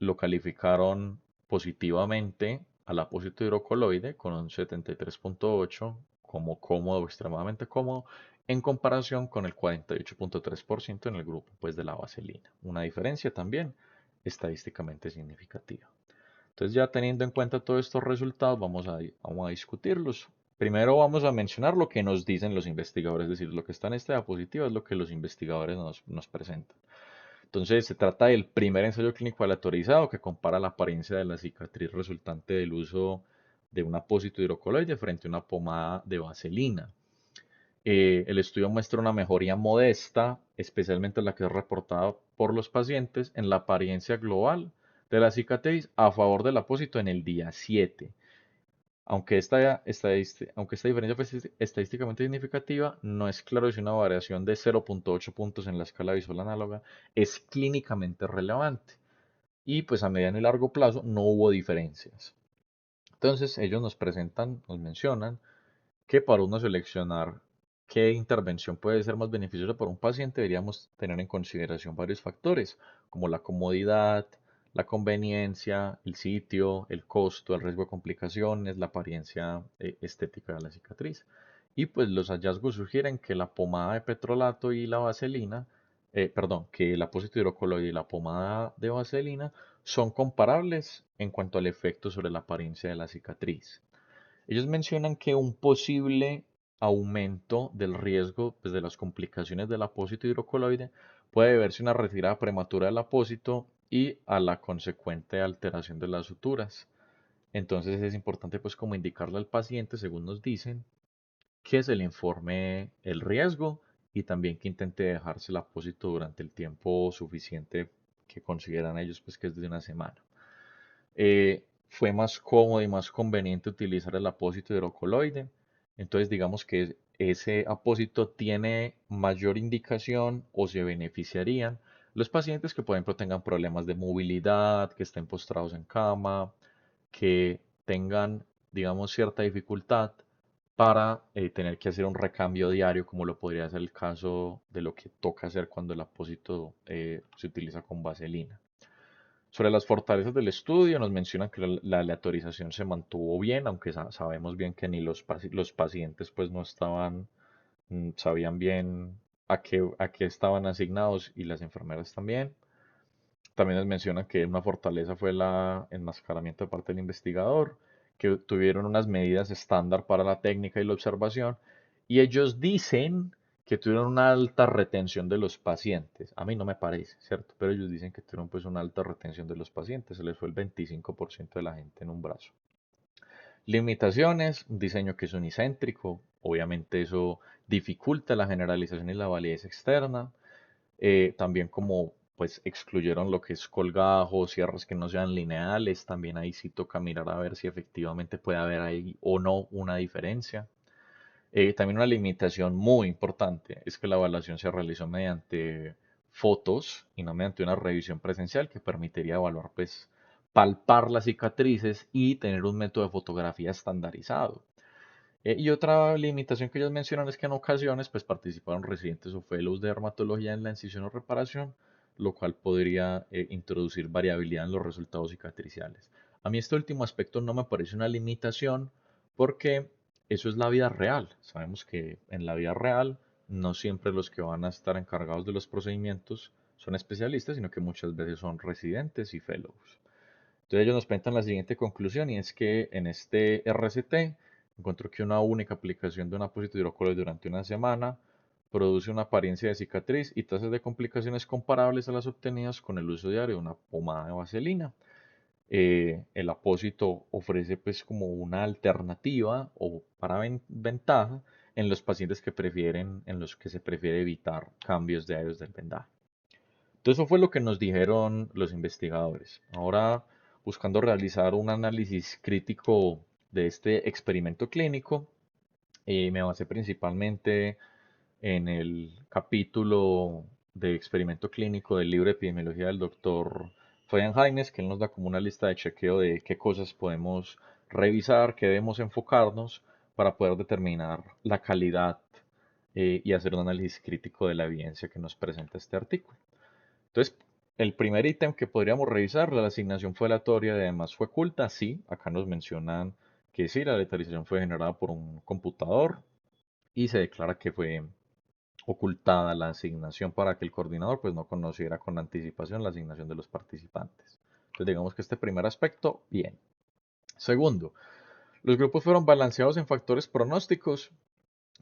lo calificaron positivamente al apósito hidrocoloide con un 73.8 como cómodo o extremadamente cómodo, en comparación con el 48.3% en el grupo pues, de la vaselina. Una diferencia también estadísticamente significativa. Entonces ya teniendo en cuenta todos estos resultados, vamos a discutirlos. Primero vamos a mencionar lo que nos dicen los investigadores, es decir, lo que está en esta diapositiva es lo que los investigadores nos presentan. Entonces se trata del primer ensayo clínico aleatorizado que compara la apariencia de la cicatriz resultante del uso de un apósito hidrocoloide frente a una pomada de vaselina. El estudio muestra una mejoría modesta, especialmente la que es reportada por los pacientes, en la apariencia global de la cicatriz a favor del apósito en el día 7. Aunque esta diferencia fue estadísticamente significativa, no es claro si una variación de 0.8 puntos en la escala visual análoga es clínicamente relevante. Y pues a mediano y largo plazo no hubo diferencias. Entonces ellos nos mencionan que para uno seleccionar qué intervención puede ser más beneficiosa para un paciente, deberíamos tener en consideración varios factores, como la comodidad, la conveniencia, el sitio, el costo, el riesgo de complicaciones, la apariencia estética de la cicatriz. Y pues los hallazgos sugieren que la pomada de petrolato y la vaselina, que el apósito hidrocoloide y la pomada de vaselina son comparables en cuanto al efecto sobre la apariencia de la cicatriz. Ellos mencionan que un posible aumento del riesgo pues, de las complicaciones del apósito hidrocoloide puede deberse a una retirada prematura del apósito y a la consecuente alteración de las suturas. Entonces es importante pues como indicarle al paciente, según nos dicen, que se le informe el riesgo y también que intente dejarse el apósito durante el tiempo suficiente que consideran ellos pues que es de una semana. Fue más cómodo y más conveniente utilizar el apósito hidrocoloide. Entonces, digamos que ese apósito tiene mayor indicación o se beneficiarían los pacientes que, por ejemplo, tengan problemas de movilidad, que estén postrados en cama, que tengan, digamos, cierta dificultad para tener que hacer un recambio diario, como lo podría ser el caso de lo que toca hacer cuando el apósito se utiliza con vaselina. Sobre las fortalezas del estudio, nos mencionan que la aleatorización se mantuvo bien, aunque sabemos bien que ni los pacientes pues no estaban, sabían bien a qué estaban asignados y las enfermeras también. También nos mencionan que una fortaleza fue el enmascaramiento de parte del investigador, que tuvieron unas medidas estándar para la técnica y la observación, y ellos dicen que tuvieron una alta retención de los pacientes. A mí no me parece, ¿cierto? Pero ellos dicen que tuvieron pues una alta retención de los pacientes, se les fue el 25% de la gente en un brazo. Limitaciones, un diseño que es unicéntrico, obviamente eso dificulta la generalización y la validez externa. También como pues excluyeron lo que es colgajo, cierres que no sean lineales, también ahí sí toca mirar a ver si efectivamente puede haber ahí o no una diferencia. También una limitación muy importante es que la evaluación se realizó mediante fotos y no mediante una revisión presencial que permitiría evaluar, pues, palpar las cicatrices y tener un método de fotografía estandarizado. Y otra limitación que ellos mencionan es que en ocasiones pues, participaron residentes o fellows de dermatología en la incisión o reparación, lo cual podría introducir variabilidad en los resultados cicatriciales. A mí este último aspecto no me parece una limitación porque eso es la vida real. Sabemos que en la vida real no siempre los que van a estar encargados de los procedimientos son especialistas, sino que muchas veces son residentes y fellows. Entonces ellos nos presentan la siguiente conclusión y es que en este RCT encontró que una única aplicación de un apósito hidrocoloide durante una semana produce una apariencia de cicatriz y tasas de complicaciones comparables a las obtenidas con el uso diario de una pomada de vaselina. El apósito ofrece pues como una alternativa o para ventaja en los pacientes en los que se prefiere evitar cambios diarios del vendaje. Entonces eso fue lo que nos dijeron los investigadores. Ahora, buscando realizar un análisis crítico de este experimento clínico, me basé principalmente en el capítulo de experimento clínico del libro de epidemiología del doctor Fabian Jaimes, que él nos da como una lista de chequeo de qué cosas podemos revisar, qué debemos enfocarnos para poder determinar la calidad y hacer un análisis crítico de la evidencia que nos presenta este artículo. Entonces, el primer ítem que podríamos revisar, la asignación fue aleatoria y además fue oculta. Sí, acá nos mencionan que sí, la letralización fue generada por un computador y se declara que fue ocultada la asignación para que el coordinador pues no conociera con anticipación la asignación de los participantes. Entonces digamos que este primer aspecto, bien. Segundo, los grupos fueron balanceados en factores pronósticos,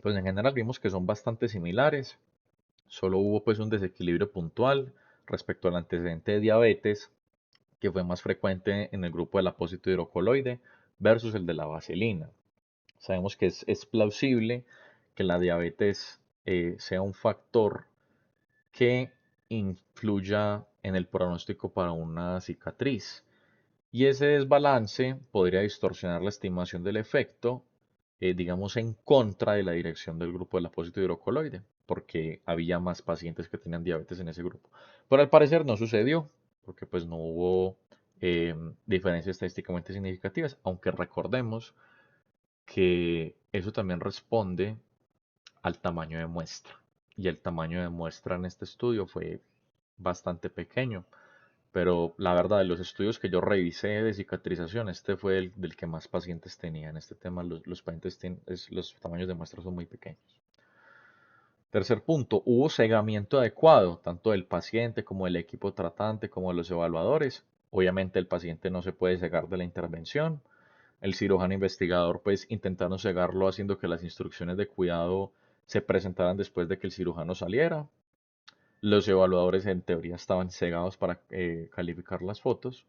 pues en general vimos que son bastante similares. Solo hubo pues un desequilibrio puntual respecto al antecedente de diabetes, que fue más frecuente en el grupo del apósito hidrocoloide versus el de la vaselina. Sabemos que es plausible que la diabetes sea un factor que influya en el pronóstico para una cicatriz. Y ese desbalance podría distorsionar la estimación del efecto, digamos, en contra de la dirección del grupo del apósito hidrocoloide, porque había más pacientes que tenían diabetes en ese grupo. Pero al parecer no sucedió, porque pues no hubo diferencias estadísticamente significativas, aunque recordemos que eso también responde al tamaño de muestra. Y el tamaño de muestra en este estudio fue bastante pequeño. Pero la verdad, de los estudios que yo revisé de cicatrización, este fue el del que más pacientes tenía. En este tema, los pacientes los tamaños de muestra son muy pequeños. Tercer punto, hubo segamiento adecuado, tanto del paciente como del equipo tratante, como de los evaluadores. Obviamente el paciente no se puede cegar de la intervención. El cirujano investigador pues intentaron cegarlo haciendo que las instrucciones de cuidado se presentaran después de que el cirujano saliera. Los evaluadores en teoría estaban cegados para calificar las fotos,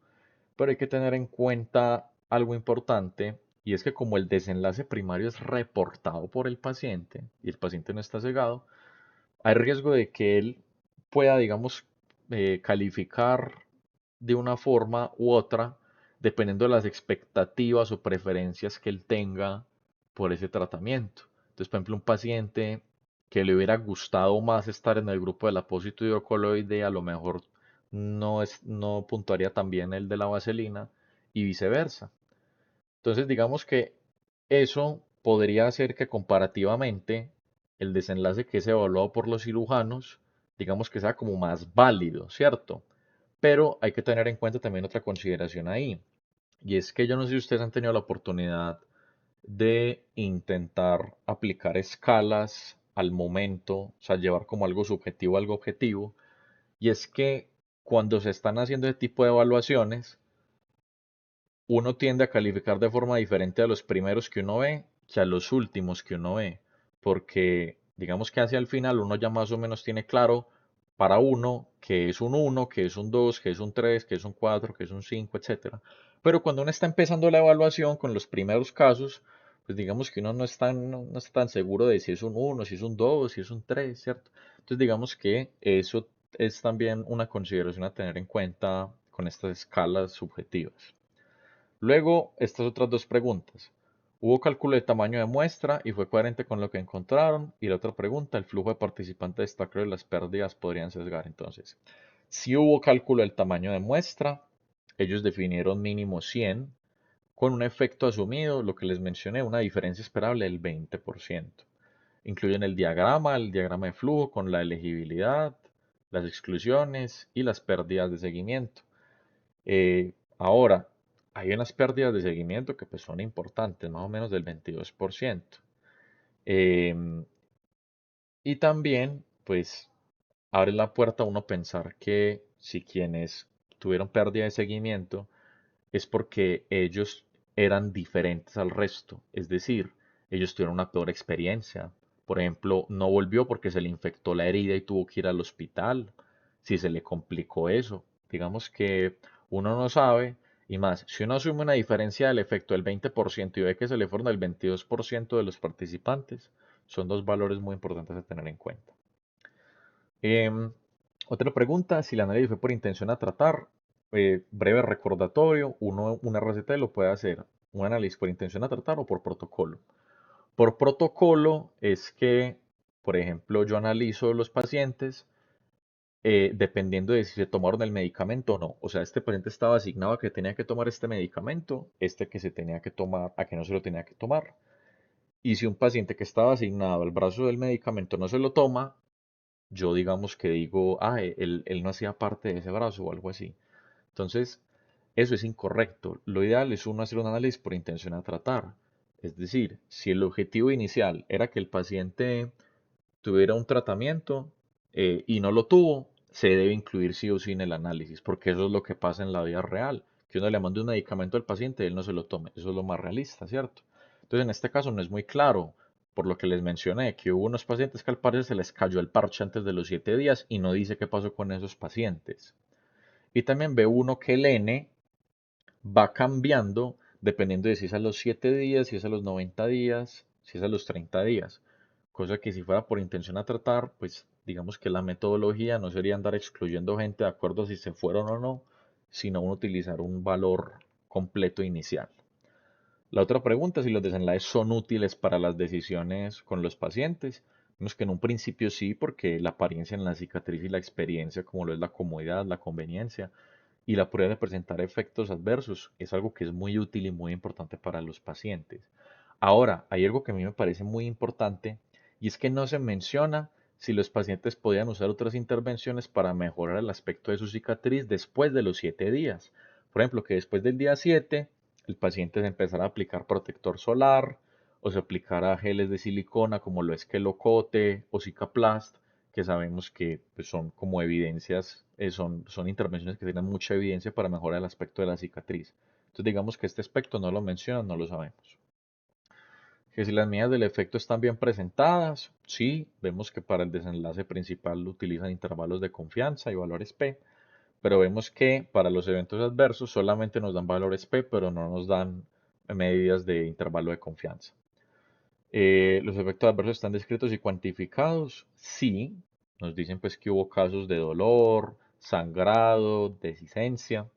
pero hay que tener en cuenta algo importante y es que como el desenlace primario es reportado por el paciente y el paciente no está cegado, hay riesgo de que él pueda, digamos, calificar de una forma u otra dependiendo de las expectativas o preferencias que él tenga por ese tratamiento. Entonces, por ejemplo, un paciente que le hubiera gustado más estar en el grupo del apósito hidrocoloide, a lo mejor no puntuaría también el de la vaselina y viceversa. Entonces, digamos que eso podría hacer que comparativamente el desenlace que es evaluado por los cirujanos, digamos que sea como más válido, ¿cierto? Pero hay que tener en cuenta también otra consideración ahí, y es que yo no sé si ustedes han tenido la oportunidad de intentar aplicar escalas al momento, o sea, llevar como algo subjetivo a algo objetivo, y es que cuando se están haciendo ese tipo de evaluaciones, uno tiende a calificar de forma diferente a los primeros que uno ve que a los últimos que uno ve, porque digamos que hacia el final uno ya más o menos tiene claro para uno que es un uno, que es un 2, que es un 3, que es un 4, que es un 5, etcétera. Pero cuando uno está empezando la evaluación con los primeros casos, pues digamos que uno no está tan seguro de si es un uno, si es un 2, si es un 3, ¿cierto? Entonces digamos que eso es también una consideración a tener en cuenta con estas escalas subjetivas. Luego, estas otras dos preguntas. ¿Hubo cálculo de tamaño de muestra y fue coherente con lo que encontraron? Y la otra pregunta, ¿el flujo de participantes destacado y las pérdidas podrían sesgar? Entonces, si hubo cálculo del tamaño de muestra, ellos definieron mínimo 100 con un efecto asumido, lo que les mencioné, una diferencia esperable del 20%. Incluyen el diagrama de flujo con la elegibilidad, las exclusiones y las pérdidas de seguimiento. Ahora, hay unas pérdidas de seguimiento que pues son importantes, más o menos del 22%. Em, y también, pues, abre la puerta a uno pensar que si quienes tuvieron pérdida de seguimiento es porque ellos eran diferentes al resto, es decir, ellos tuvieron una peor experiencia. Por ejemplo, no volvió porque se le infectó la herida y tuvo que ir al hospital, si se le complicó eso. Digamos que uno no sabe, y más, si uno asume una diferencia del efecto del 20% y ve que se le fueron el 22% de los participantes, son dos valores muy importantes a tener en cuenta. Em, Otra pregunta, si el análisis fue por intención a tratar, breve recordatorio, una RCT lo puede hacer un análisis por intención a tratar o por protocolo. Por protocolo es que, por ejemplo, yo analizo los pacientes dependiendo de si se tomaron el medicamento o no. O sea, este paciente estaba asignado a que tenía que tomar este medicamento, este que se tenía que tomar, a que no se lo tenía que tomar. Y si un paciente que estaba asignado al brazo del medicamento no se lo toma, yo digamos que digo, ah, él no hacía parte de ese brazo o algo así. Entonces, eso es incorrecto. Lo ideal es uno hacer un análisis por intención a tratar. Es decir, si el objetivo inicial era que el paciente tuviera un tratamiento y no lo tuvo, se debe incluir sí o sí en el análisis, porque eso es lo que pasa en la vida real, que uno le mande un medicamento al paciente y él no se lo tome. Eso es lo más realista, ¿cierto? Entonces, en este caso no es muy claro, por lo que les mencioné, que hubo unos pacientes que al parecer se les cayó el parche antes de los 7 días y no dice qué pasó con esos pacientes. Y también ve uno que el N va cambiando dependiendo de si es a los 7 días, si es a los 90 días, si es a los 30 días. Cosa que si fuera por intención a tratar, pues digamos que la metodología no sería andar excluyendo gente de acuerdo a si se fueron o no, sino utilizar un valor completo inicial. La otra pregunta es si los desenlaces son útiles para las decisiones con los pacientes. Vemos que en un principio sí, porque la apariencia en la cicatriz y la experiencia, como lo es la comodidad, la conveniencia, y la prueba de presentar efectos adversos es algo que es muy útil y muy importante para los pacientes. Ahora, hay algo que a mí me parece muy importante y es que no se menciona si los pacientes podían usar otras intervenciones para mejorar el aspecto de su cicatriz después de los 7 días. Por ejemplo, que después del día 7 el paciente se empezara a aplicar protector solar o se aplicara geles de silicona como lo es Quelocote o Cicaplast, que sabemos que pues, son como evidencias, son intervenciones que tienen mucha evidencia para mejorar el aspecto de la cicatriz. Entonces digamos que este aspecto no lo mencionan, no lo sabemos. Que si las medidas del efecto están bien presentadas, sí, vemos que para el desenlace principal utilizan intervalos de confianza y valores P, pero vemos que para los eventos adversos solamente nos dan valores P, pero no nos dan medidas de intervalo de confianza. ¿Los efectos adversos están descritos y cuantificados? Sí, nos dicen pues que hubo casos de dolor, sangrado, dehiscencia,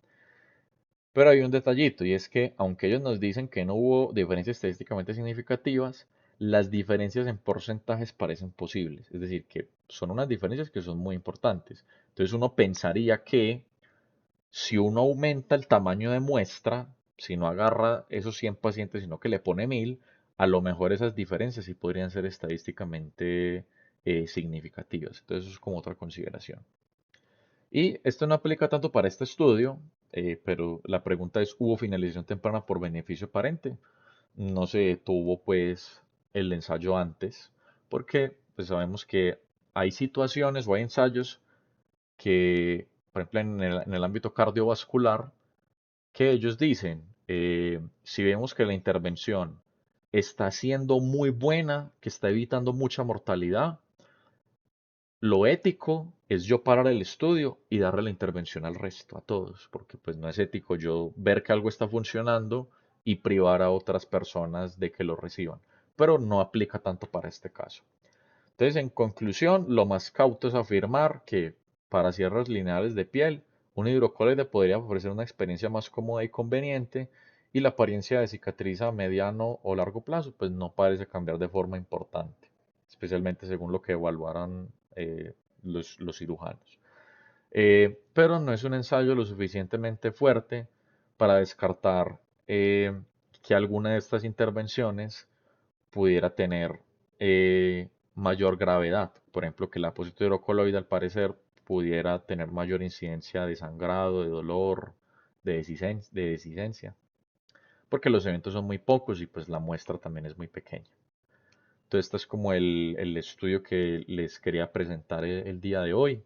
pero hay un detallito y es que aunque ellos nos dicen que no hubo diferencias estadísticamente significativas, las diferencias en porcentajes parecen posibles, es decir, que son unas diferencias que son muy importantes. Entonces uno pensaría que si uno aumenta el tamaño de muestra, si no agarra esos 100 pacientes, sino que le pone 1000, a lo mejor esas diferencias sí podrían ser estadísticamente significativas. Entonces eso es como otra consideración. Y esto no aplica tanto para este estudio, pero la pregunta es, ¿hubo finalización temprana por beneficio aparente? No se detuvo pues el ensayo antes, porque pues sabemos que hay situaciones o hay ensayos que, por ejemplo, en el ámbito cardiovascular, que ellos dicen, si vemos que la intervención está siendo muy buena, que está evitando mucha mortalidad, lo ético es yo parar el estudio y darle la intervención al resto, a todos, porque pues no es ético yo ver que algo está funcionando y privar a otras personas de que lo reciban. Pero no aplica tanto para este caso. Entonces, en conclusión, lo más cauto es afirmar que para cierres lineales de piel, un hidrocolloide podría ofrecer una experiencia más cómoda y conveniente, y la apariencia de cicatriz a mediano o largo plazo, pues no parece cambiar de forma importante, especialmente según lo que evaluaron los cirujanos. Pero no es un ensayo lo suficientemente fuerte para descartar que alguna de estas intervenciones pudiera tener mayor gravedad. Por ejemplo, que el apósito hidrocoloide al parecer pudiera tener mayor incidencia de sangrado, de dolor, de deshicencia, porque los eventos son muy pocos y pues la muestra también es muy pequeña. Entonces, este es como el estudio que les quería presentar el día de hoy.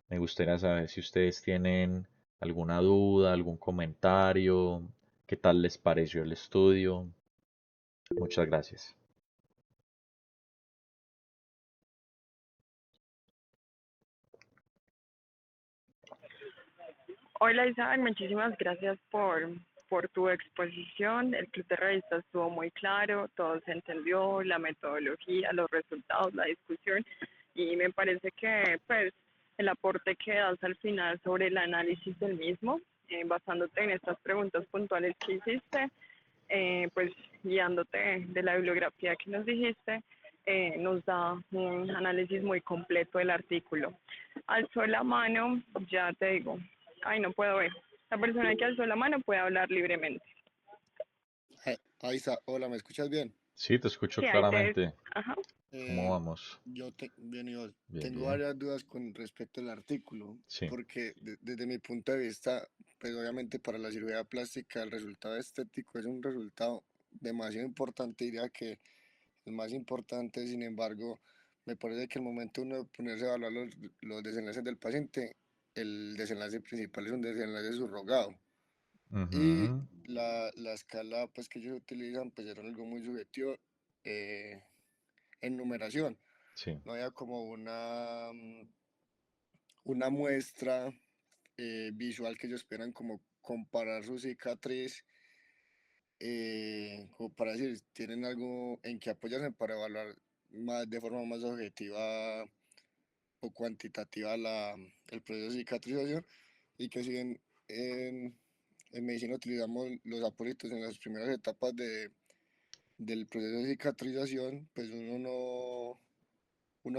Me gustaría saber si ustedes tienen alguna duda, algún comentario, qué tal les pareció el estudio. Muchas gracias. Hola Isabel, muchísimas gracias por tu exposición. El club de revistas estuvo muy claro, todo se entendió, la metodología, los resultados, la discusión y me parece que pues el aporte que das al final sobre el análisis del mismo, basándote en estas preguntas puntuales que hiciste, pues guiándote de la bibliografía que nos dijiste, nos da un análisis muy completo del artículo. Alzó la mano, ya te digo, ay, no puedo ver. La persona que alzó la mano puede hablar libremente. Isa, hola, ¿me escuchas bien? Sí, te escucho Sí, ahí te... claramente. Ajá. ¿Cómo Eh, vamos? bien, y vos, Bien, tengo bien. varias dudas con respecto al artículo, Sí. porque desde mi punto de vista, pues obviamente para la cirugía plástica el resultado estético es un resultado demasiado importante, diría que el más importante. Sin embargo, me parece que el momento uno de ponerse a evaluar los desenlaces del paciente, el desenlace principal es un desenlace subrogado. Y Ujú. la escala pues, que ellos utilizan pues, era algo muy subjetivo eh, en numeración. Sí. No había como una muestra visual que ellos esperan como comparar su cicatriz, como para decir, tienen algo en que apoyarse para evaluar más, de forma más objetiva o cuantitativa el proceso de cicatrización. Y que si bien en medicina utilizamos los apólitos en las primeras etapas del proceso de cicatrización, pues uno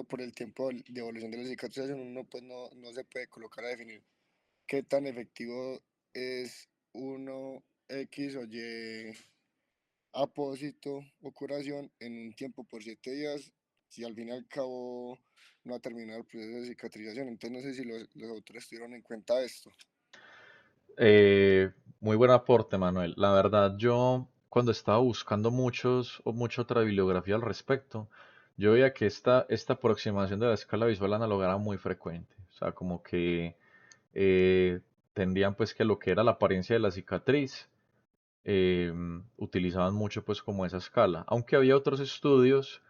por el tiempo de evolución de la cicatrización, uno pues no se puede colocar a definir qué tan efectivo es uno X o Y apósito o curación en un tiempo por 7 días, si al fin y al cabo no ha terminado el proceso de cicatrización. Entonces no sé si los autores tuvieron en cuenta esto. Muy buen aporte, Manuel. La verdad, yo cuando estaba buscando mucha otra bibliografía al respecto, yo veía que esta aproximación de la escala visual análoga era muy frecuente. O sea, como que eh, tendían pues que lo que era la apariencia de la cicatriz, utilizaban mucho pues como esa escala. Aunque había otros estudios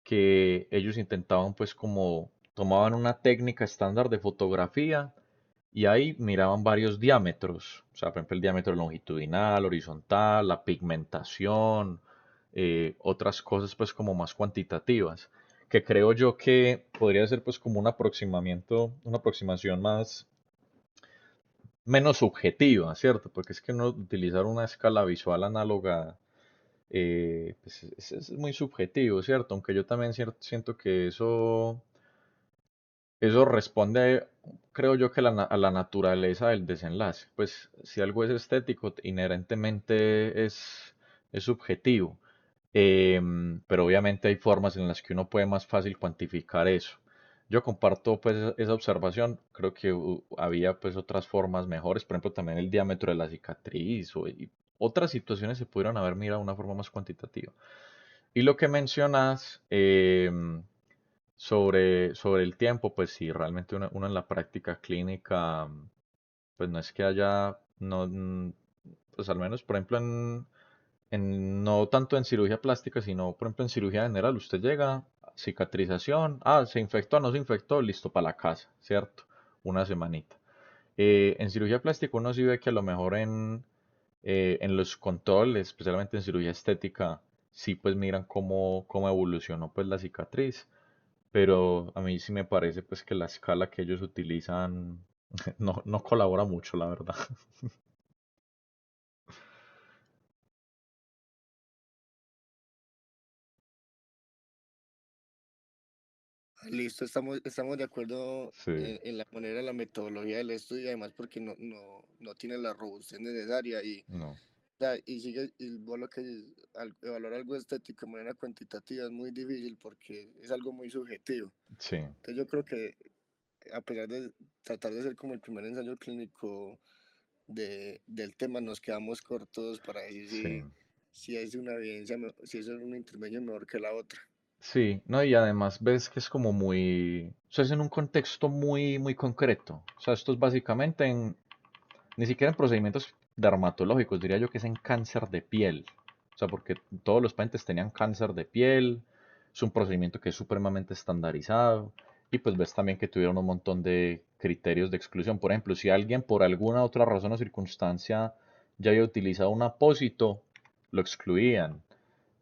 que ellos intentaban pues como tomaban una técnica estándar de fotografía y ahí miraban varios diámetros, o sea, por ejemplo, el diámetro longitudinal, horizontal, la pigmentación, otras cosas pues como más cuantitativas, que creo yo que podría ser pues como un aproximamiento, una aproximación más, menos subjetiva, ¿cierto? Porque es que no utilizar una escala visual análoga pues es muy subjetivo, ¿cierto? Aunque yo también siento que eso responde, creo yo, que a la naturaleza del desenlace. Pues si algo es estético, inherentemente es subjetivo. Pero obviamente hay formas en las que uno puede más fácil cuantificar eso. Yo comparto pues esa observación, creo que había pues otras formas mejores, por ejemplo también el diámetro de la cicatriz y otras situaciones se pudieron haber mirado de una forma más cuantitativa. Y lo que mencionas, sobre el tiempo, pues sí, realmente uno en la práctica clínica, pues no es que haya, no, pues al menos, por ejemplo, no tanto en cirugía plástica, sino, por ejemplo, en cirugía general, usted llega, cicatrización, se infectó, no se infectó, listo para la casa, ¿cierto? Una semanita. En cirugía plástica uno sí ve que a lo mejor en los controles, especialmente en cirugía estética, sí pues miran cómo evolucionó pues la cicatriz, pero a mí sí me parece pues que la escala que ellos utilizan no colabora mucho, la verdad. Listo, estamos de acuerdo Sí, en la manera, la metodología del estudio, y además porque no tiene la robustez necesaria no, y sigue, y vos lo que evaluar algo estético de manera cuantitativa es muy difícil porque es algo muy subjetivo. sí, Entonces yo creo que a pesar de tratar de ser como el primer ensayo clínico del tema, nos quedamos cortos para decir sí. si es una evidencia, si es un intermedio mejor que la otra. Sí, no, y además ves que es como o sea, es en un contexto muy concreto. O sea, esto es básicamente ni siquiera en procedimientos dermatológicos, diría yo que es en cáncer de piel. O sea, porque todos los pacientes tenían cáncer de piel, es un procedimiento que es supremamente estandarizado, y pues ves también que tuvieron un montón de criterios de exclusión. Por ejemplo, si alguien por alguna otra razón o circunstancia ya había utilizado un apósito, lo excluían.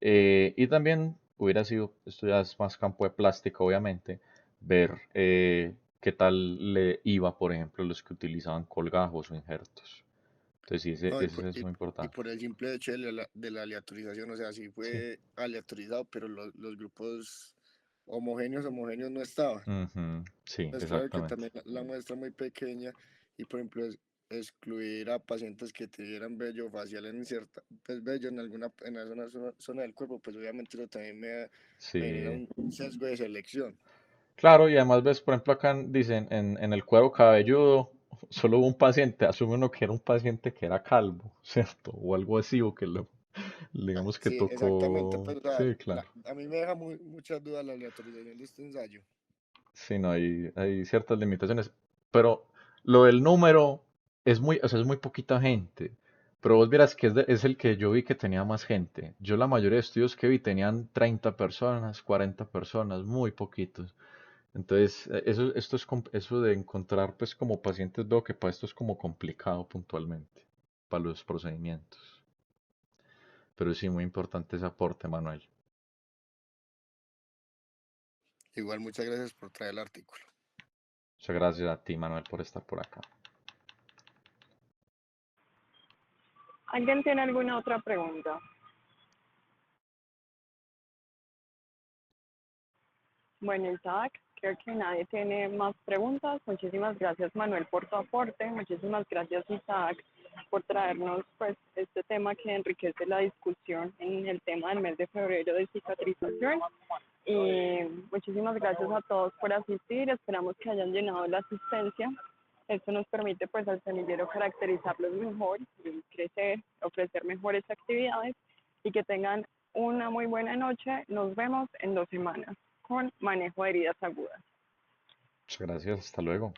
Y también hubiera sido, esto ya es más campo de plástica, obviamente, ver qué tal le iba, por ejemplo, los que utilizaban colgajos o injertos. Entonces, sí, No, ese es muy y importante. por el simple hecho de la aleatorización, o sea, sí Sí. fue aleatorizado, pero los grupos homogéneos no estaban. Ujú, sí, Pues claro que exactamente. también la muestra muy pequeña y por ejemplo excluir a pacientes que tuvieran vello facial en cierta, pues vello en alguna zona del cuerpo, pues obviamente eso también me genera Sí. un sesgo de selección. Claro, y además ves, por ejemplo, acá dicen en el cuero cabelludo, solo hubo un paciente, asume uno que era un paciente que era calvo, ¿cierto? O algo así, o que digamos que Sí, exactamente, tocó. pero Sí, claro. a mí me deja muchas dudas la aleatorización de este ensayo. Sí, no, hay ciertas limitaciones. Pero lo del número es muy, o sea, es muy poquita gente. Pero vos vieras que es el que yo vi que tenía más gente. Yo la mayoría de estudios que vi tenían 30 personas, 40 personas, muy poquitos. Entonces, eso de encontrar pues como pacientes, veo que para esto es como complicado puntualmente, para los procedimientos. Pero sí, muy importante ese aporte, Manuel. Igual, muchas gracias por traer el artículo. Muchas gracias a ti, Manuel, por estar por acá. ¿Alguien tiene alguna otra pregunta? Bueno, Isaac, creo que nadie tiene más preguntas. Muchísimas gracias, Manuel, por tu aporte. Muchísimas gracias, Isaac, por traernos pues este tema que enriquece la discusión en el tema del mes de febrero de cicatrización. Y muchísimas gracias a todos por asistir. Esperamos que hayan llenado la asistencia. Esto nos permite pues al semillero caracterizarlos mejor y crecer, ofrecer mejores actividades y que tengan una muy buena noche. Nos vemos en 2 semanas con manejo de heridas agudas. Muchas gracias, hasta luego.